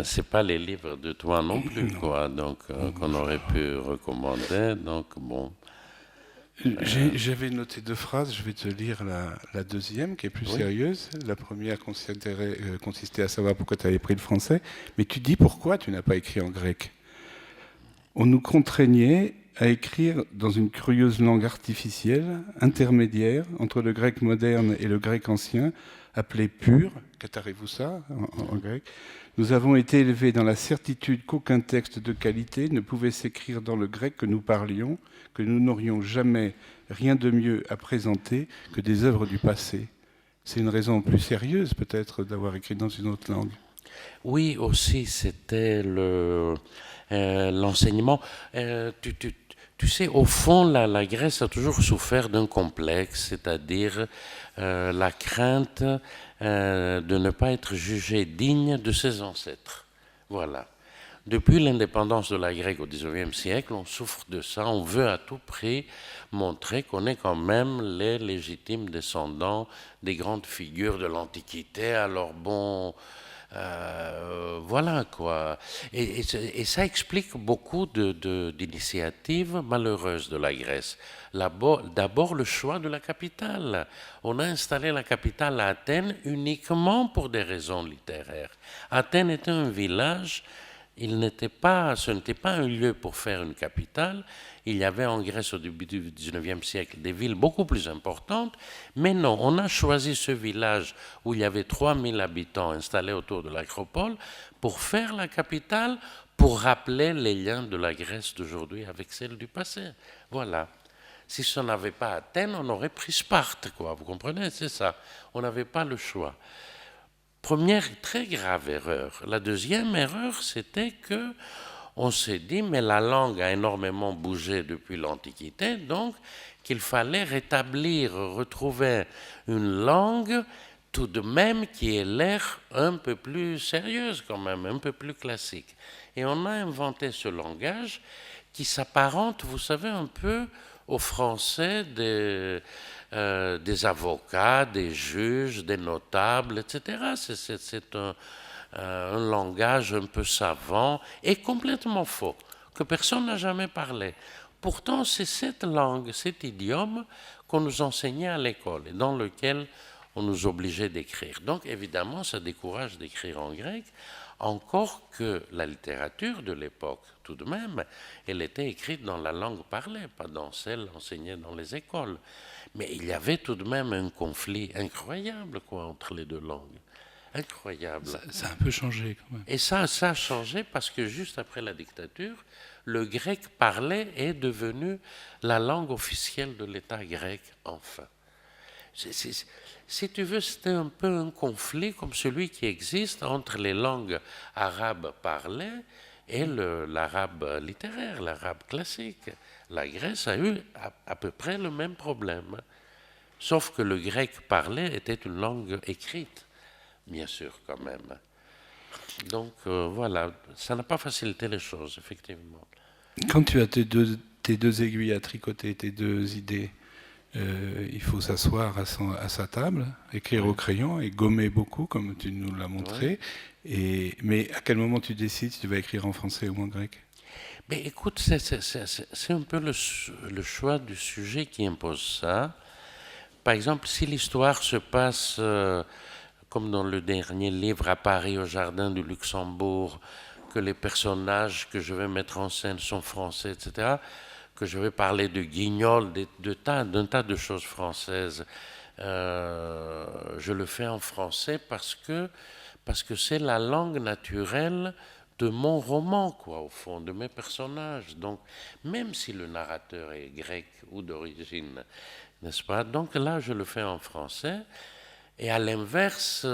c'est pas les livres de toi non plus, quoi. Donc qu'on aurait pu recommander. Donc bon.
J'avais noté 2 phrases, je vais te lire la deuxième qui est plus sérieuse. La première consistait à savoir pourquoi tu avais pris le français, mais tu dis pourquoi tu n'as pas écrit en grec. On nous contraignait à écrire dans une curieuse langue artificielle, intermédiaire, entre le grec moderne et le grec ancien, appelé pur, katarevousa en grec. Nous avons été élevés dans la certitude qu'aucun texte de qualité ne pouvait s'écrire dans le grec que nous parlions, que nous n'aurions jamais rien de mieux à présenter que des œuvres du passé. C'est une raison plus sérieuse peut-être d'avoir écrit dans une autre langue.
Oui, aussi, c'était l'enseignement. Tu sais, au fond, la Grèce a toujours souffert d'un complexe, c'est-à-dire la crainte de ne pas être jugé digne de ses ancêtres. Voilà. Depuis l'indépendance de la Grèce au XIXe siècle, on souffre de ça. On veut à tout prix montrer qu'on est quand même les légitimes descendants des grandes figures de l'Antiquité. Alors bon, voilà quoi. Et ça explique beaucoup d'initiatives malheureuses de la Grèce. D'abord le choix de la capitale. On a installé la capitale à Athènes uniquement pour des raisons littéraires. Athènes était un village. Ce n'était pas un lieu pour faire une capitale. Il y avait en Grèce au début du XIXe siècle des villes beaucoup plus importantes, mais non, on a choisi ce village où il y avait 3000 habitants installés autour de l'acropole pour faire la capitale, pour rappeler les liens de la Grèce d'aujourd'hui avec celle du passé. Voilà. Si ce n'avait pas Athènes, on aurait pris Sparte, quoi. Vous comprenez? C'est ça. On n'avait pas le choix. Première très grave erreur. La deuxième erreur, c'était que on s'est dit, mais la langue a énormément bougé depuis l'Antiquité, donc qu'il fallait rétablir, retrouver une langue tout de même qui ait l'air un peu plus sérieuse quand même, un peu plus classique. Et on a inventé ce langage qui s'apparente, vous savez, un peu au français des avocats, des juges, des notables, etc. C'est un langage un peu savant et complètement faux, que personne n'a jamais parlé. Pourtant, c'est cette langue, cet idiome qu'on nous enseignait à l'école et dans lequel on nous obligeait d'écrire. Donc, évidemment, ça décourage d'écrire en grec, encore que la littérature de l'époque, tout de même, elle était écrite dans la langue parlée, pas dans celle enseignée dans les écoles. Mais il y avait tout de même un conflit incroyable, quoi, entre les deux langues. Incroyable.
Ça a un peu changé quand même.
Et ça a changé parce que juste après la dictature, le grec parlé est devenu la langue officielle de l'État grec, enfin. Si tu veux, c'était un peu un conflit comme celui qui existe entre les langues arabes parlées et l'arabe littéraire, l'arabe classique. La Grèce a eu à peu près le même problème, sauf que le grec parlé était une langue écrite, bien sûr, quand même. Donc voilà, ça n'a pas facilité les choses, effectivement.
Quand tu as tes deux aiguilles à tricoter, tes deux idées, il faut s'asseoir à sa table, écrire au crayon et gommer beaucoup, comme tu nous l'as montré. Mais à quel moment tu décides si tu vas écrire en français ou en grec?
Mais écoute, c'est un peu le choix du sujet qui impose ça. Par exemple, si l'histoire se passe, comme dans le dernier livre, à Paris, au Jardin du Luxembourg, que les personnages que je vais mettre en scène sont français, etc., que je vais parler de guignol, d'un tas de choses françaises, je le fais en français parce que c'est la langue naturelle de mon roman, quoi, au fond, de mes personnages. Donc, même si le narrateur est grec ou d'origine, n'est-ce pas? Donc là, je le fais en français. Et à l'inverse,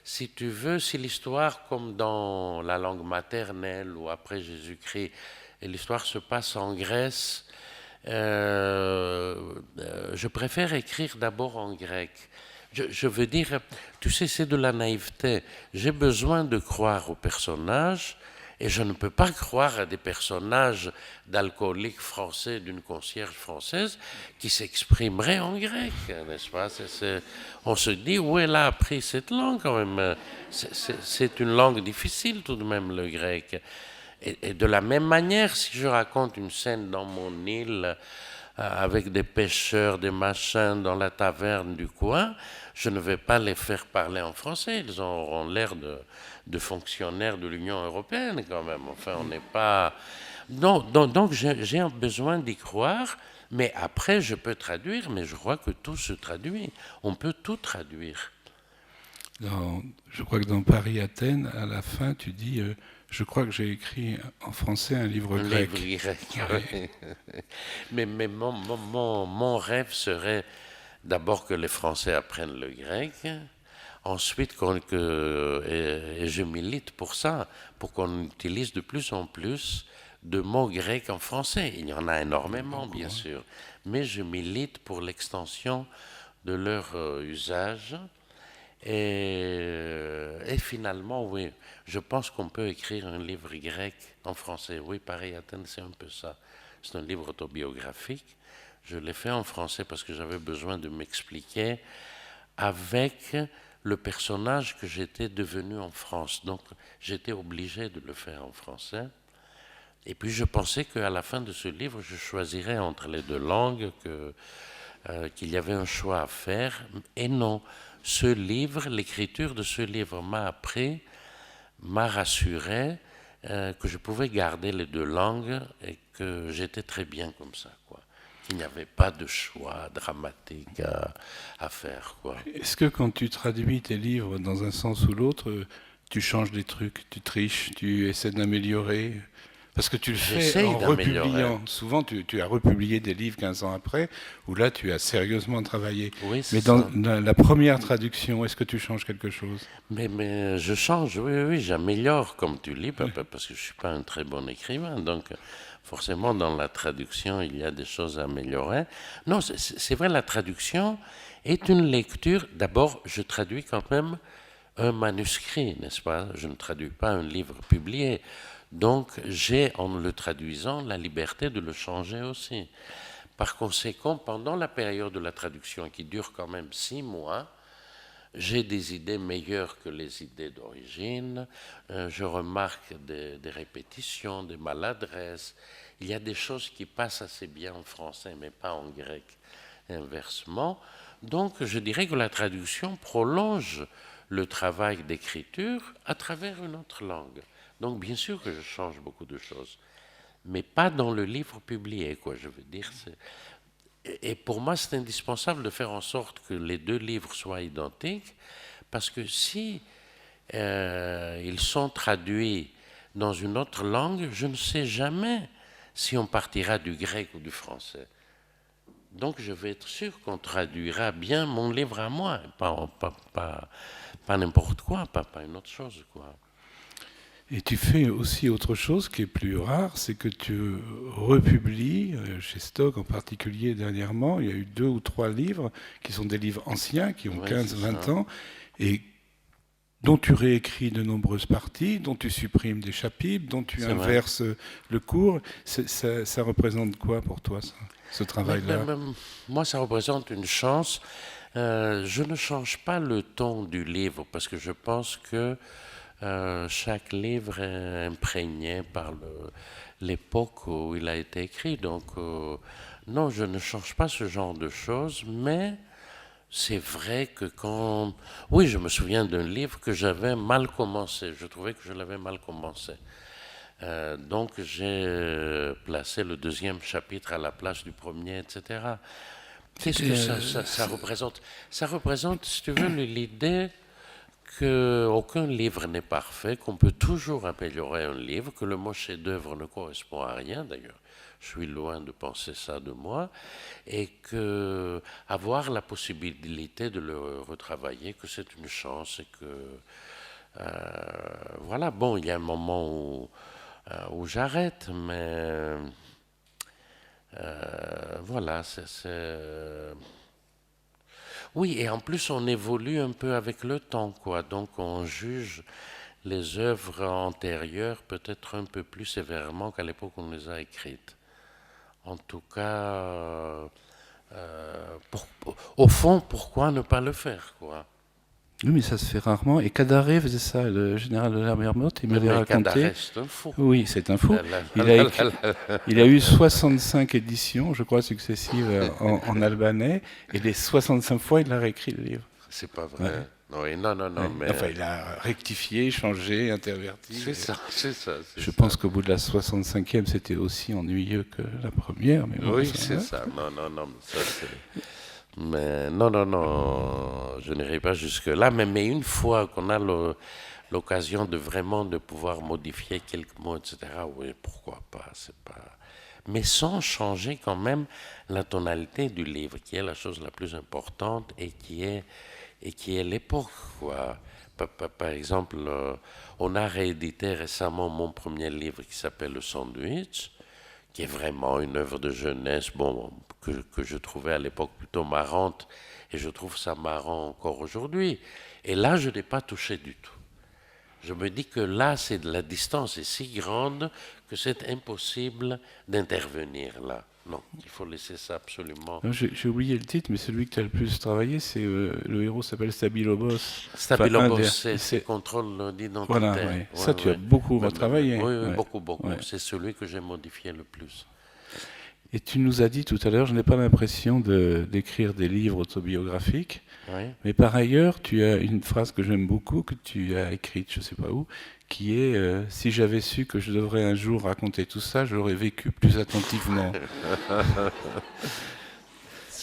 si tu veux, si l'histoire, comme dans la langue maternelle ou après Jésus-Christ, et l'histoire se passe en Grèce, je préfère écrire d'abord en grec. Je veux dire, tu sais, c'est de la naïveté. J'ai besoin de croire aux personnages et je ne peux pas croire à des personnages d'alcooliques français, d'une concierge française qui s'exprimeraient en grec, n'est-ce pas? On se dit, où elle a appris cette langue quand même? C'est une langue difficile tout de même, le grec. Et de la même manière, si je raconte une scène dans mon île avec des pêcheurs, des machins dans la taverne du coin, je ne vais pas les faire parler en français. Ils auront l'air de fonctionnaires de l'Union européenne quand même. Enfin, on n'est pas... Non, donc j'ai besoin d'y croire, mais après je peux traduire, mais je crois que tout se traduit. On peut tout traduire.
Je crois que dans Paris-Athènes, à la fin, tu dis je crois que j'ai écrit en français un livre grec.
Oui. Mais mon rêve serait d'abord que les Français apprennent le grec, ensuite et je milite pour ça, pour qu'on utilise de plus en plus de mots grecs en français. Il y en a énormément, bien sûr, mais je milite pour l'extension de leur usage. Et finalement, oui, je pense qu'on peut écrire un livre grec en français. Oui, pareil, Athènes, c'est un peu ça. C'est un livre autobiographique. Je l'ai fait en français parce que j'avais besoin de m'expliquer avec le personnage que j'étais devenu en France. Donc, j'étais obligé de le faire en français. Et puis, je pensais qu'à la fin de ce livre, je choisirais entre les deux langues, qu'il y avait un choix à faire. Et non. Ce livre, l'écriture de ce livre m'a appris, m'a rassuré que je pouvais garder les deux langues et que j'étais très bien comme ça, quoi. Qu'il n'y avait pas de choix dramatique à faire, quoi.
Est-ce que quand tu traduis tes livres dans un sens ou l'autre, tu changes des trucs, tu triches, tu essaies d'améliorer Parce que tu le fais
J'essaye
en
d'améliorer.
republiant. Souvent, tu as republié des livres 15 ans après, où là, tu as sérieusement travaillé.
Oui,
Mais
c'est
dans
ça.
la première traduction, est-ce que tu changes quelque chose?
Mais je change, oui, oui, j'améliore, comme tu lis, parce que je ne suis pas un très bon écrivain. Donc, forcément, dans la traduction, il y a des choses à améliorer. Non, c'est vrai, la traduction est une lecture. D'abord, je traduis quand même un manuscrit, n'est-ce pas? Je ne traduis pas un livre publié. Donc, j'ai, en le traduisant, la liberté de le changer aussi. Par conséquent, pendant la période de la traduction, qui dure quand même 6 mois, j'ai des idées meilleures que les idées d'origine. Je remarque des répétitions, des maladresses. Il y a des choses qui passent assez bien en français, mais pas en grec, inversement. Donc, je dirais que la traduction prolonge le travail d'écriture à travers une autre langue. Donc, bien sûr que je change beaucoup de choses, mais pas dans le livre publié, quoi. Je veux dire, et pour moi, c'est indispensable de faire en sorte que les deux livres soient identiques, parce que si ils sont traduits dans une autre langue, je ne sais jamais si on partira du grec ou du français. Donc je vais être sûr qu'on traduira bien mon livre à moi, pas n'importe quoi, pas une autre chose, quoi.
Et tu fais aussi autre chose qui est plus rare, c'est que tu republies, chez Stock en particulier dernièrement, il y a eu 2 ou 3 livres qui sont des livres anciens, qui ont
Ouais,
15-20 ans, et dont tu réécris de nombreuses parties, dont tu supprimes des chapitres, dont tu inverses le cours. Ça représente quoi pour toi, ce travail-là?
Moi, ça représente une chance. Je ne change pas le ton du livre parce que je pense que chaque livre est imprégné par l'époque où il a été écrit. Donc, non, je ne change pas ce genre de choses, mais c'est vrai que quand... Oui, je me souviens d'un livre que j'avais mal commencé. Je trouvais que je l'avais mal commencé. Donc, j'ai placé le deuxième chapitre à la place du premier, etc. Qu'est-ce que ça représente? Ça représente, si tu veux, l'idée qu'aucun livre n'est parfait, qu'on peut toujours améliorer un livre, que le mot chef-d'œuvre ne correspond à rien, d'ailleurs. Je suis loin de penser ça de moi, et que avoir la possibilité de le retravailler, que c'est une chance, et que voilà. Bon, il y a un moment où j'arrête, mais voilà, oui, et en plus on évolue un peu avec le temps, quoi. Donc on juge les œuvres antérieures peut-être un peu plus sévèrement qu'à l'époque où on les a écrites. En tout cas, au fond, pourquoi ne pas le faire, quoi?
Oui, mais ça se fait rarement. Et Cadaré faisait ça, le général de la Mermotte, il m'avait raconté.
C'est un fou.
Oui, c'est un fou. Il a eu 65 éditions, je crois, successives en albanais, et les 65 fois, il a réécrit le livre.
C'est pas vrai. Ouais. Oui, non, mais...
Enfin, il a rectifié, changé, interverti.
C'est ça, c'est ça.
Je pense qu'au bout de la 65e, c'était aussi ennuyeux que la première. Mais bon,
oui, c'est ça. Non, mais ça, c'est... Mais non, je n'irai pas jusque-là. Mais une fois qu'on a l'occasion de vraiment de pouvoir modifier quelques mots, etc., oui, pourquoi pas, c'est pas... Mais sans changer quand même la tonalité du livre, qui est la chose la plus importante et qui est l'époque, quoi. Par exemple, on a réédité récemment mon premier livre qui s'appelle Le Sandwich, qui est vraiment une œuvre de jeunesse, bon, que je trouvais à l'époque plutôt marrante, et je trouve ça marrant encore aujourd'hui. Et là, je n'ai pas touché du tout. Je me dis que là, la distance est si grande que c'est impossible d'intervenir là. Non, il faut laisser ça absolument.
J'ai oublié le titre, mais celui que tu as le plus travaillé, c'est le héros s'appelle Stabilobos.
Stabilobos, c'est contrôle d'identité.
Voilà, ouais. Ouais, ça, tu as beaucoup retravaillé.
Oui, ouais. Beaucoup. Ouais. C'est celui que j'ai modifié le plus.
Et tu nous as dit tout à l'heure, je n'ai pas l'impression d'écrire des livres autobiographiques, mais par ailleurs, tu as une phrase que j'aime beaucoup, que tu as écrite, je ne sais pas où, qui est « Si j'avais su que je devrais un jour raconter tout ça, j'aurais vécu plus attentivement ».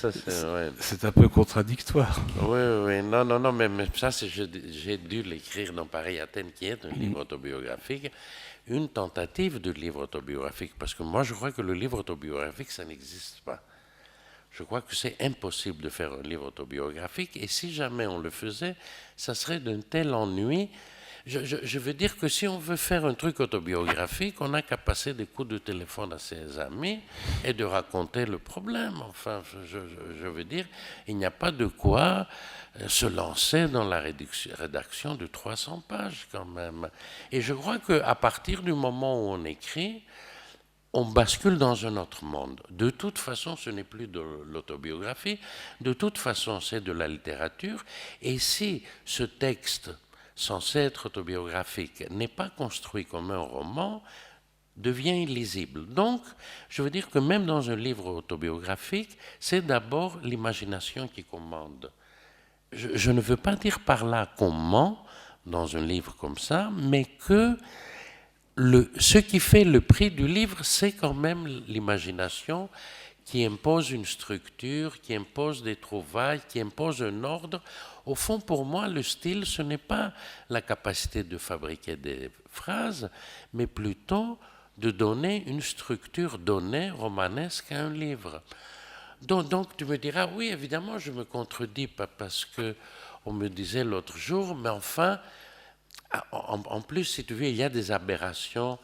Ça,
c'est un peu contradictoire.
Oui, non, mais ça, j'ai dû l'écrire dans Paris Athènes, qui est un livre autobiographique, une tentative de livre autobiographique, parce que moi, je crois que le livre autobiographique, ça n'existe pas. Je crois que c'est impossible de faire un livre autobiographique, et si jamais on le faisait, ça serait d'un tel ennui. Je veux dire que si on veut faire un truc autobiographique, on n'a qu'à passer des coups de téléphone à ses amis et de raconter le problème. Enfin, je veux dire, il n'y a pas de quoi se lancer dans la rédaction de 300 pages quand même. Et je crois qu'à partir du moment où on écrit, on bascule dans un autre monde. De toute façon, ce n'est plus de l'autobiographie, de toute façon, c'est de la littérature. Et si ce texte censé être autobiographique n'est pas construit comme un roman, devient illisible. Donc, je veux dire que même dans un livre autobiographique, c'est d'abord l'imagination qui commande. Je ne veux pas dire par là qu'on ment dans un livre comme ça, mais que ce qui fait le prix du livre, c'est quand même l'imagination qui impose une structure, qui impose des trouvailles, qui impose un ordre. Au fond, pour moi, le style, ce n'est pas la capacité de fabriquer des phrases, mais plutôt de donner une structure donnée, romanesque, à un livre. Donc tu me diras, oui, évidemment, je me contredis, pas parce qu'on me disait l'autre jour, mais enfin, en plus, si tu veux, il y a des aberrations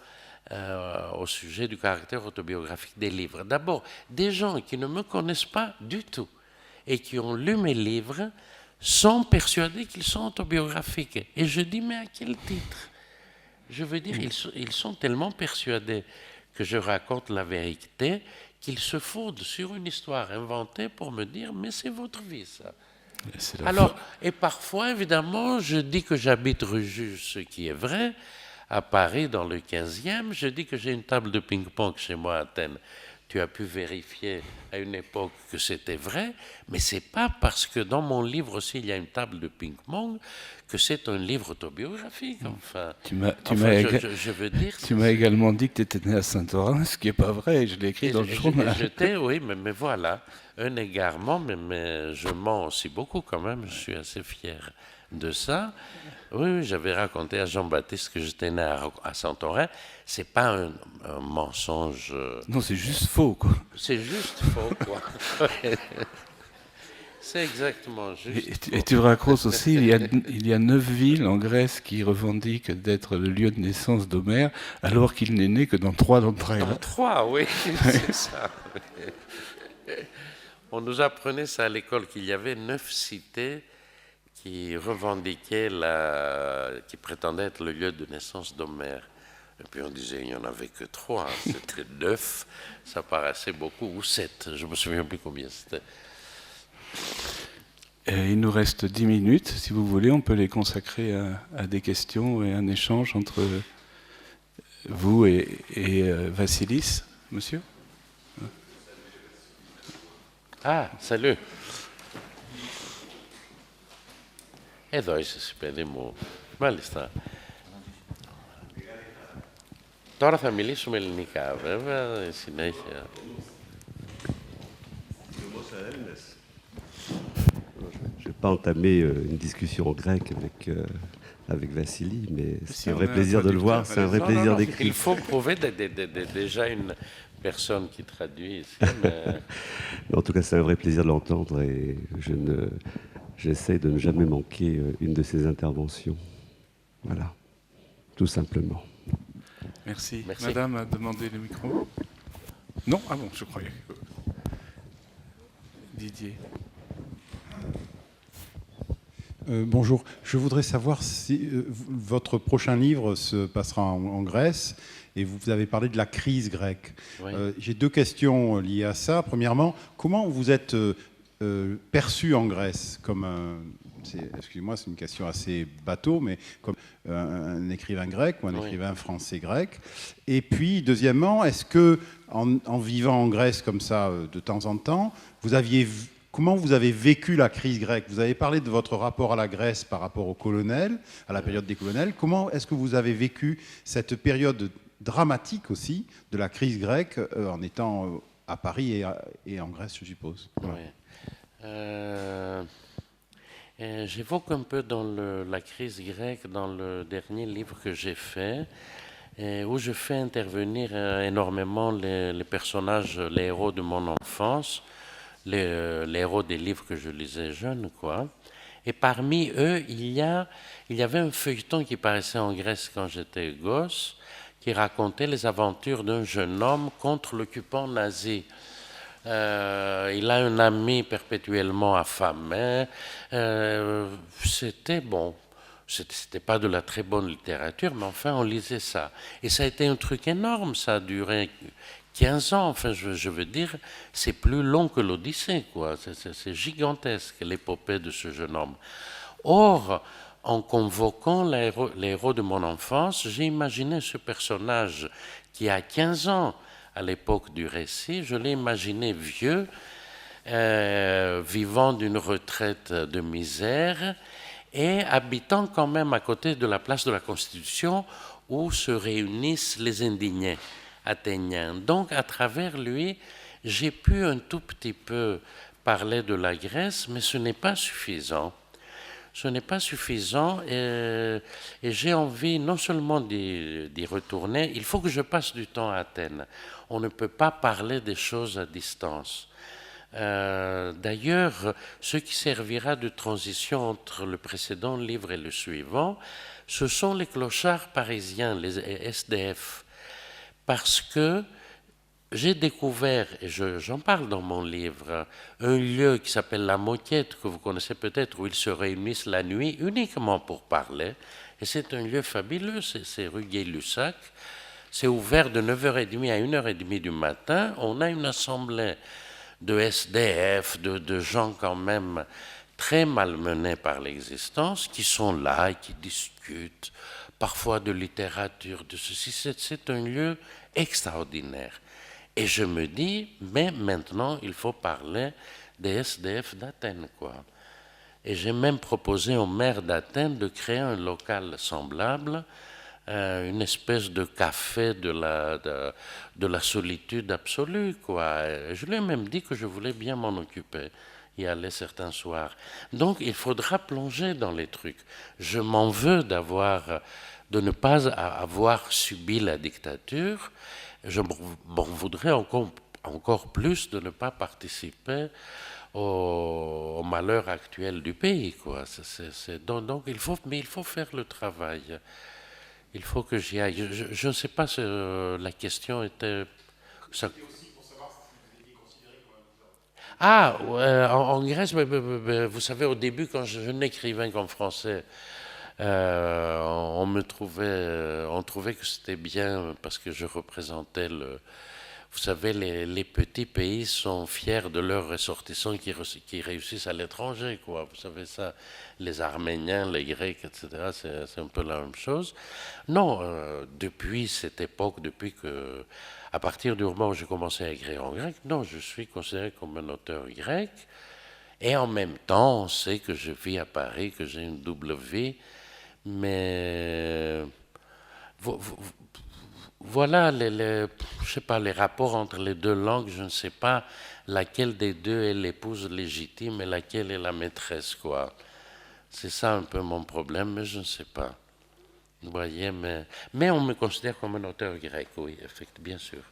au sujet du caractère autobiographique des livres. D'abord, des gens qui ne me connaissent pas du tout et qui ont lu mes livres sont persuadés qu'ils sont autobiographiques. Et je dis, mais à quel titre? Je veux dire, ils sont tellement persuadés que je raconte la vérité qu'ils se fondent sur une histoire inventée pour me dire, mais c'est votre vie, ça. Alors, et parfois, évidemment, je dis que j'habite rue Juge, ce qui est vrai, à Paris, dans le 15e. Je dis que j'ai une table de ping-pong chez moi à Athènes. Tu as pu vérifier à une époque que c'était vrai, mais ce n'est pas parce que dans mon livre aussi, il y a une table de ping-pong que c'est un livre autobiographique. Enfin, je veux dire...
Tu m'as également dit que tu étais né à Saint-Orin, ce qui n'est pas vrai, je l'ai écrit dans le journal.
Oui, mais voilà, un égarement, mais je mens aussi beaucoup quand même, je suis assez fier de ça. Oui, j'avais raconté à Jean-Baptiste que j'étais né à Saint-Orin. C'est pas un mensonge.
Non, c'est juste faux, quoi.
C'est juste faux, quoi. C'est exactement juste.
Et tu racontes aussi, il y a 9 villes en Grèce qui revendiquent d'être le lieu de naissance d'Homère, alors qu'il n'est né que dans 3 d'entre elles.
Dans 3, oui, c'est ça. On nous apprenait ça à l'école, qu'il y avait 9 cités qui revendiquaient, qui prétendaient être le lieu de naissance d'Homère. Et puis on disait il n'y en avait que 3, c'était 9, ça paraissait beaucoup, ou 7, je ne me souviens plus combien c'était.
Et il nous reste 10 minutes, si vous voulez, on peut les consacrer à des questions et un échange entre vous et Vassilis, monsieur.
Ah, salut. Εδώ είσαι, παιδί μου. Μάλιστα. Τώρα θα μιλήσουμε ελληνικά, βέβαια, συνέχεια.
Je ne vais pas entamer une discussion en grec avec Vassili, mais c'est un vrai plaisir de le voir, c'est un vrai plaisir d'écrire.
Il faut prouver déjà une personne qui traduit ici. Mais...
En tout cas, c'est un vrai plaisir de l'entendre et j'essaie de ne jamais manquer une de ses interventions. Voilà, tout simplement.
Merci. Madame a demandé le micro. Non? Ah bon, je croyais. Didier.
Bonjour, je voudrais savoir si votre prochain livre se passera en Grèce et vous avez parlé de la crise grecque. Oui. J'ai 2 questions liées à ça. Premièrement, comment vous êtes perçu en Grèce comme excusez-moi, c'est une question assez bateau, mais comme un écrivain grec ou un écrivain français grec. Et puis, deuxièmement, est-ce que en vivant en Grèce comme ça de temps en temps, comment vous avez vécu la crise grecque? Vous avez parlé de votre rapport à la Grèce par rapport aux colonels, à la période des colonels. Comment est-ce que vous avez vécu cette période dramatique aussi de la crise grecque en étant à Paris et en Grèce, je suppose. Voilà.
Oui. J'évoque un peu dans la crise grecque, dans le dernier livre que j'ai fait, où je fais intervenir énormément les personnages, les héros de mon enfance, les héros des livres que je lisais jeune, quoi. Et parmi eux, il y avait un feuilleton qui paraissait en Grèce quand j'étais gosse, qui racontait les aventures d'un jeune homme contre l'occupant nazi. Il a un ami perpétuellement affamé. C'était bon. C'était pas de la très bonne littérature, mais enfin, on lisait ça. Et ça a été un truc énorme. Ça a duré 15 ans. Enfin, je veux dire, c'est plus long que l'Odyssée, quoi. C'est gigantesque, l'épopée de ce jeune homme. Or, en convoquant les héros de mon enfance, j'ai imaginé ce personnage qui a 15 ans à l'époque du récit. Je l'ai imaginé vieux, vivant d'une retraite de misère et habitant quand même à côté de la place de la Constitution où se réunissent les indignés athéniens. Donc, à travers lui, j'ai pu un tout petit peu parler de la Grèce, mais ce n'est pas suffisant. Ce n'est pas suffisant et j'ai envie non seulement d'y retourner, il faut que je passe du temps à Athènes. On ne peut pas parler des choses à distance. D'ailleurs, ce qui servira de transition entre le précédent livre et le suivant, ce sont les clochards parisiens, les SDF. Parce que j'ai découvert, et j'en parle dans mon livre, un lieu qui s'appelle la Moquette, que vous connaissez peut-être, où ils se réunissent la nuit uniquement pour parler. Et c'est un lieu fabuleux, c'est rue Gay-Lussac. C'est ouvert de 9h30 à 1h30 du matin. On a une assemblée de SDF, de gens quand même très malmenés par l'existence, qui sont là et qui discutent, parfois de littérature, de ceci. C'est un lieu extraordinaire. Et je me dis, mais maintenant, il faut parler des SDF d'Athènes, quoi. Et j'ai même proposé au maire d'Athènes de créer un local semblable, une espèce de café de la solitude absolue, quoi. Et je lui ai même dit que je voulais bien m'en occuper, y aller certains soirs. Donc, il faudra plonger dans les trucs. Je m'en veux de ne pas avoir subi la dictature. Je m'en voudrais encore plus de ne pas participer au malheur actuel du pays, quoi. Donc il faut faire le travail. Il faut que j'y aille. Je ne sais pas si la question était... Ça... Ah, en Grèce, vous savez, au début, quand je n'écrivais qu'en français, on trouvait que c'était bien parce que je représentais vous savez, les petits pays sont fiers de leurs ressortissants qui réussissent à l'étranger, quoi. Vous savez ça, les Arméniens, les Grecs, etc. C'est un peu la même chose. Non, depuis cette époque, à partir du moment où j'ai commencé à écrire en grec, non, je suis considéré comme un auteur grec. Et en même temps, on sait que je vis à Paris, que j'ai une double vie. Mais voilà je sais pas, les rapports entre les deux langues, je ne sais pas laquelle des deux est l'épouse légitime et laquelle est la maîtresse, quoi. C'est ça un peu mon problème, mais je ne sais pas. Vous voyez, mais on me considère comme un auteur grec, oui, effectivement, bien sûr.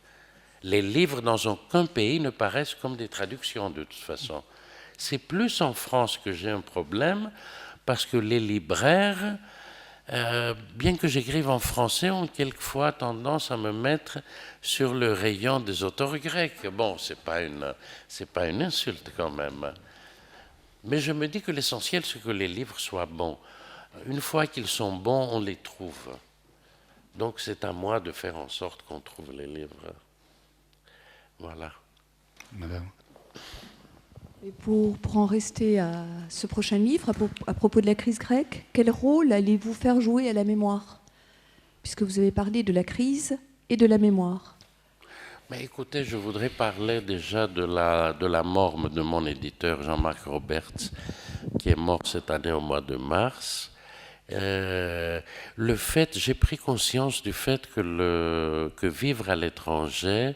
Les livres dans aucun pays ne paraissent comme des traductions, de toute façon. C'est plus en France que j'ai un problème, parce que les libraires, bien que j'écrive en français, ont quelquefois tendance à me mettre sur le rayon des auteurs grecs. Bon, c'est pas une insulte quand même. Mais je me dis que l'essentiel, c'est que les livres soient bons. Une fois qu'ils sont bons, on les trouve. Donc c'est à moi de faire en sorte qu'on trouve les livres. Voilà.
Madame.
Et pour en rester à ce prochain livre, à propos de la crise grecque, quel rôle allez-vous faire jouer à la mémoire? Puisque vous avez parlé de la crise et de la mémoire.
Mais écoutez, je voudrais parler déjà de la mort de mon éditeur Jean-Marc Roberts, qui est mort cette année au mois de mars. J'ai pris conscience du fait que vivre à l'étranger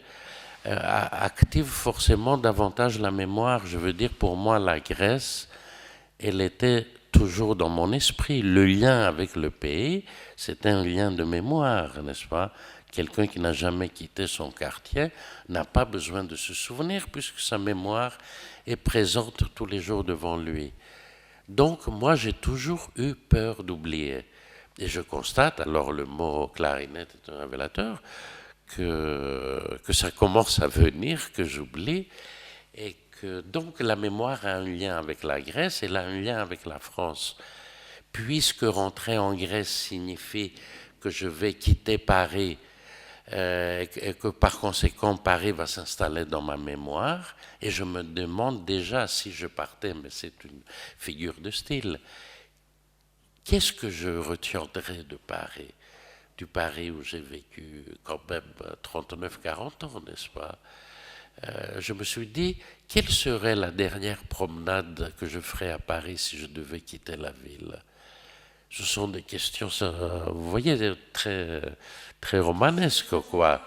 active forcément davantage la mémoire. Je veux dire, pour moi, la Grèce, elle était toujours dans mon esprit. Le lien avec le pays, c'est un lien de mémoire, n'est-ce pas? Quelqu'un qui n'a jamais quitté son quartier n'a pas besoin de se souvenir puisque sa mémoire est présente tous les jours devant lui. Donc, moi, j'ai toujours eu peur d'oublier. Et je constate, alors le mot clarinette est un révélateur, que ça commence à venir, que j'oublie, et que donc la mémoire a un lien avec la Grèce et elle a un lien avec la France. Puisque rentrer en Grèce signifie que je vais quitter Paris, et que par conséquent Paris va s'installer dans ma mémoire, et je me demande déjà si je partais, mais c'est une figure de style, qu'est-ce que je retiendrai de Paris, du Paris où j'ai vécu quand même 39-40 ans, n'est-ce pas? Je me suis dit, quelle serait la dernière promenade que je ferais à Paris si je devais quitter la ville? Ce sont des questions, vous voyez, très, très romanesques, quoi.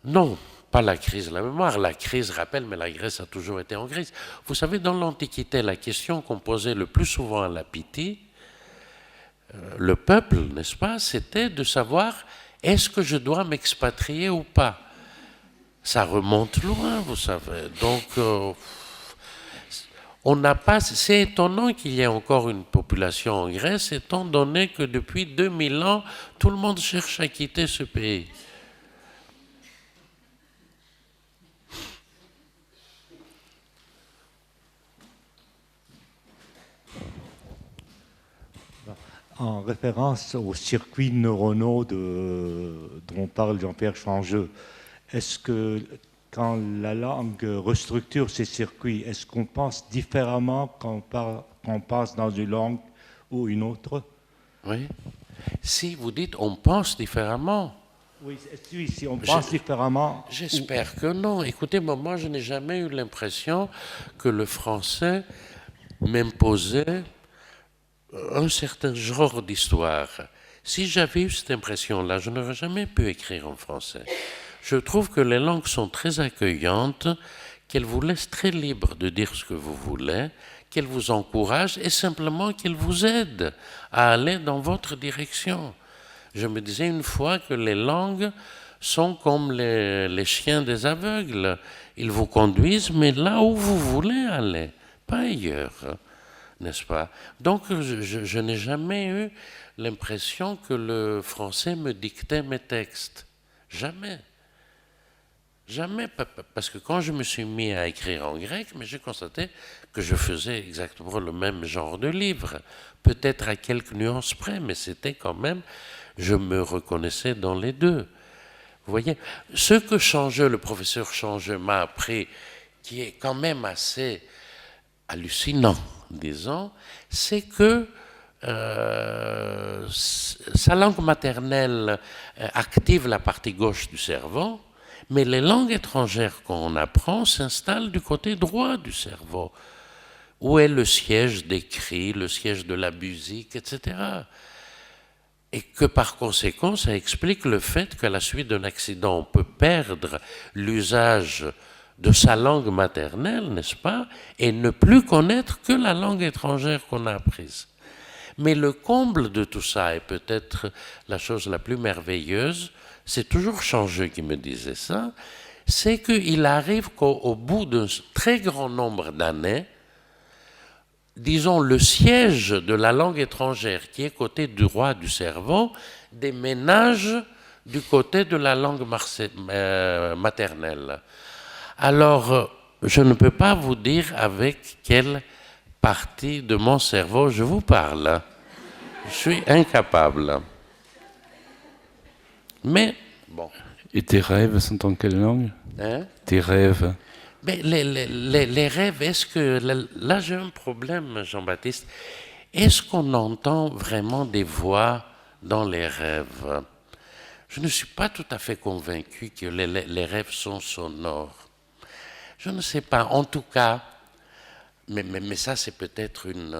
Non, pas la crise de la mémoire. La crise rappelle, mais la Grèce a toujours été en crise. Vous savez, dans l'Antiquité, la question qu'on posait le plus souvent à la Pythie, le peuple, n'est-ce pas, c'était de savoir est-ce que je dois m'expatrier ou pas. Ça remonte loin, vous savez. Donc, on n'a pas. C'est étonnant qu'il y ait encore une population en Grèce, étant donné que depuis 2000 ans, tout le monde cherche à quitter ce pays.
En référence aux circuits neuronaux dont parle Jean-Pierre Changeux, est-ce que quand la langue restructure ces circuits, est-ce qu'on pense différemment quand on passe dans une langue ou une autre?
Oui. Si vous dites on pense différemment.
Oui, si on pense différemment.
J'espère que non. Écoutez, moi, je n'ai jamais eu l'impression que le français m'imposait un certain genre d'histoire. Si j'avais eu cette impression-là, je n'aurais jamais pu écrire en français. Je trouve que les langues sont très accueillantes, qu'elles vous laissent très libre de dire ce que vous voulez, qu'elles vous encouragent et simplement qu'elles vous aident à aller dans votre direction. Je me disais une fois que les langues sont comme les chiens des aveugles. Ils vous conduisent, mais là où vous voulez aller, pas ailleurs. N'est-ce pas? Donc, je n'ai jamais eu l'impression que le français me dictait mes textes. Jamais. Jamais. Parce que quand je me suis mis à écrire en grec, mais j'ai constaté que je faisais exactement le même genre de livre. Peut-être à quelques nuances près, mais c'était quand même... Je me reconnaissais dans les deux. Vous voyez? Ce que Changeux, le professeur Changeux m'a appris, qui est quand même assez hallucinant, disons, c'est que sa langue maternelle active la partie gauche du cerveau, mais les langues étrangères qu'on apprend s'installent du côté droit du cerveau, où est le siège des cris, le siège de la musique, etc. Et que par conséquent, ça explique le fait qu'à la suite d'un accident, on peut perdre l'usage de sa langue maternelle, n'est-ce pas, et ne plus connaître que la langue étrangère qu'on a apprise. Mais le comble de tout ça, et peut-être la chose la plus merveilleuse, c'est toujours Changeux qui me disait ça, c'est qu'il arrive qu'au bout d'un très grand nombre d'années, disons, le siège de la langue étrangère qui est côté droit du cerveau déménage du côté de la langue maternelle. Alors, je ne peux pas vous dire avec quelle partie de mon cerveau je vous parle. Je suis incapable. Mais, bon.
Et tes rêves sont en quelle langue?
Hein?
Tes rêves?
Mais les rêves, est-ce que... Là, j'ai un problème, Jean-Baptiste. Est-ce qu'on entend vraiment des voix dans les rêves? Je ne suis pas tout à fait convaincu que les rêves sont sonores. Je ne sais pas. En tout cas, mais ça, c'est peut-être une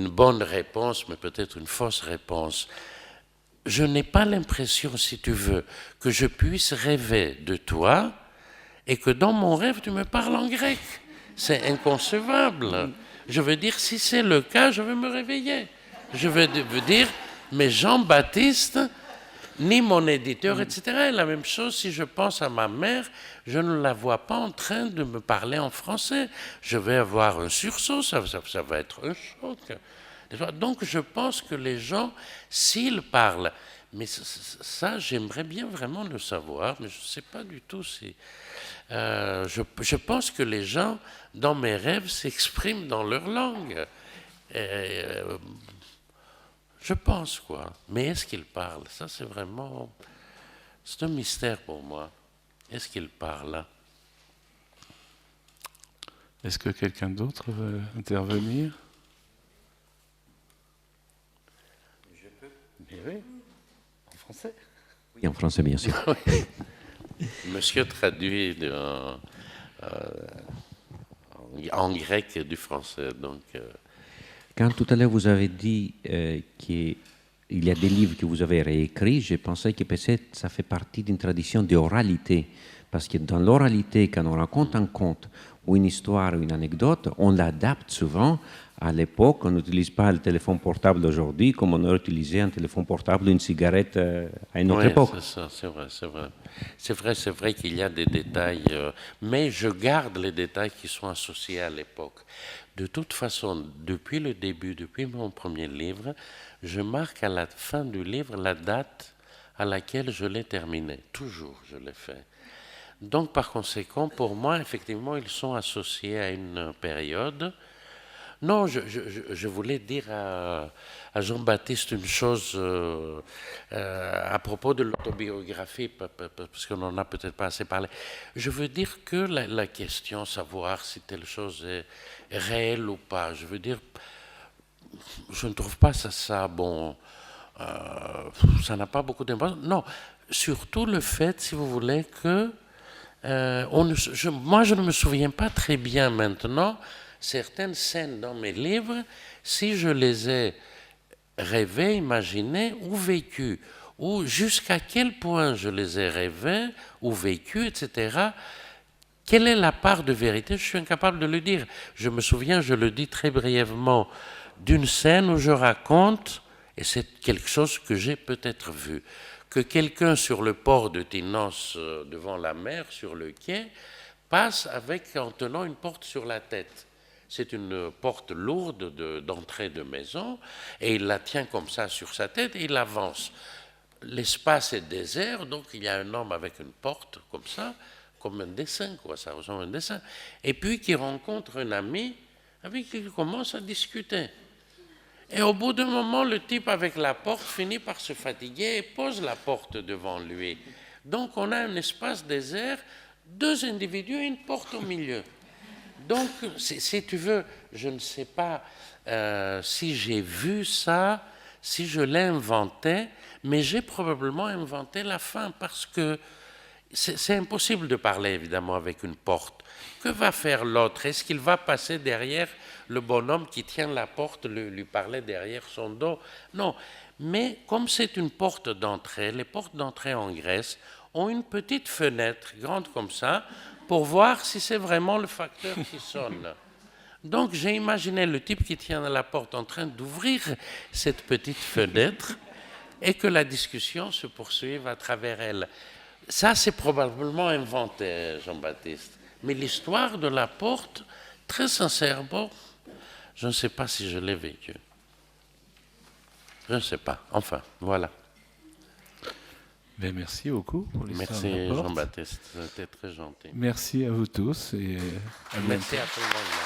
bonne réponse, mais peut-être une fausse réponse. je n'ai pas l'impression, si tu veux, que je puisse rêver de toi et que dans mon rêve, tu me parles en grec. C'est inconcevable. Je veux dire, si c'est le cas, je vais me réveiller. Je veux dire, mais Jean-Baptiste, ni mon éditeur, etc. Et la même chose, si je pense à ma mère, je ne la vois pas en train de me parler en français. Je vais avoir un sursaut, ça va être un choc. Donc je pense que les gens, s'ils parlent, mais ça, j'aimerais bien vraiment le savoir, mais je ne sais pas du tout si... je pense que les gens, dans mes rêves, s'expriment dans leur langue. Je pense, quoi. Mais est-ce qu'ils parlent? Ça, c'est vraiment... C'est un mystère pour moi. Est-ce qu'ils parlent?
Est-ce que quelqu'un d'autre veut intervenir?
Je peux. Oui. En français?
Oui, en français, bien sûr.
Monsieur traduit en grec du français, donc...
Quand tout à l'heure vous avez dit qu'il y a des livres que vous avez réécrits, j'ai pensé que peut-être ça fait partie d'une tradition d'oralité. Parce que dans l'oralité, quand on raconte un conte ou une histoire ou une anecdote, on l'adapte souvent à l'époque. On n'utilise pas le téléphone portable d'aujourd'hui comme on aurait utilisé un téléphone portable ou une cigarette à une autre époque.
C'est ça, c'est vrai, c'est vrai. C'est vrai qu'il y a des détails, mais je garde les détails qui sont associés à l'époque. De toute façon, depuis le début, depuis mon premier livre, je marque à la fin du livre la date à laquelle je l'ai terminé. Toujours, je l'ai fait. Donc, par conséquent, pour moi, effectivement, ils sont associés à une période. Non, je voulais dire à Jean-Baptiste une chose à propos de l'autobiographie, parce qu'on n'en a peut-être pas assez parlé. Je veux dire que la question, savoir si telle chose est réelle ou pas, je veux dire, je ne trouve pas ça bon, ça n'a pas beaucoup d'importance. Non, surtout le fait, si vous voulez, que moi je ne me souviens pas très bien maintenant certaines scènes dans mes livres, si je les ai rêvées, imaginées ou vécues, ou jusqu'à quel point je les ai rêvées ou vécues, etc. Quelle est la part de vérité? Je suis incapable de le dire. Je me souviens, je le dis très brièvement, d'une scène où je raconte, et c'est quelque chose que j'ai peut-être vu, que quelqu'un sur le port de Tinos, devant la mer, sur le quai, passe en tenant une porte sur la tête. C'est une porte lourde d'entrée de maison, et il la tient comme ça sur sa tête, et il avance. L'espace est désert, donc il y a un homme avec une porte comme ça, comme un dessin, quoi, ça ressemble à un dessin. Et puis qui rencontre un ami avec qui il commence à discuter. Et au bout d'un moment, le type avec la porte finit par se fatiguer et pose la porte devant lui. Donc on a un espace désert, deux individus et une porte au milieu. Donc, si tu veux, je ne sais pas si j'ai vu ça, si je l'ai inventé, mais j'ai probablement inventé la fin parce que c'est impossible de parler évidemment avec une porte. Que va faire l'autre? Est-ce qu'il va passer derrière le bonhomme qui tient la porte, lui parler derrière son dos? Non, mais comme c'est une porte d'entrée, les portes d'entrée en Grèce ont une petite fenêtre grande comme ça pour voir si c'est vraiment le facteur qui sonne. Donc j'ai imaginé le type qui tient la porte en train d'ouvrir cette petite fenêtre et que la discussion se poursuive à travers elle. Ça, c'est probablement inventé, Jean-Baptiste. Mais l'histoire de la porte, très sincèrement, je ne sais pas si je l'ai vécue. Je ne sais pas. Enfin, voilà.
Ben, merci beaucoup pour l'histoire de la porte.
Merci Jean-Baptiste, c'était très gentil.
Merci à vous tous et à bientôt.
Merci à tout le monde.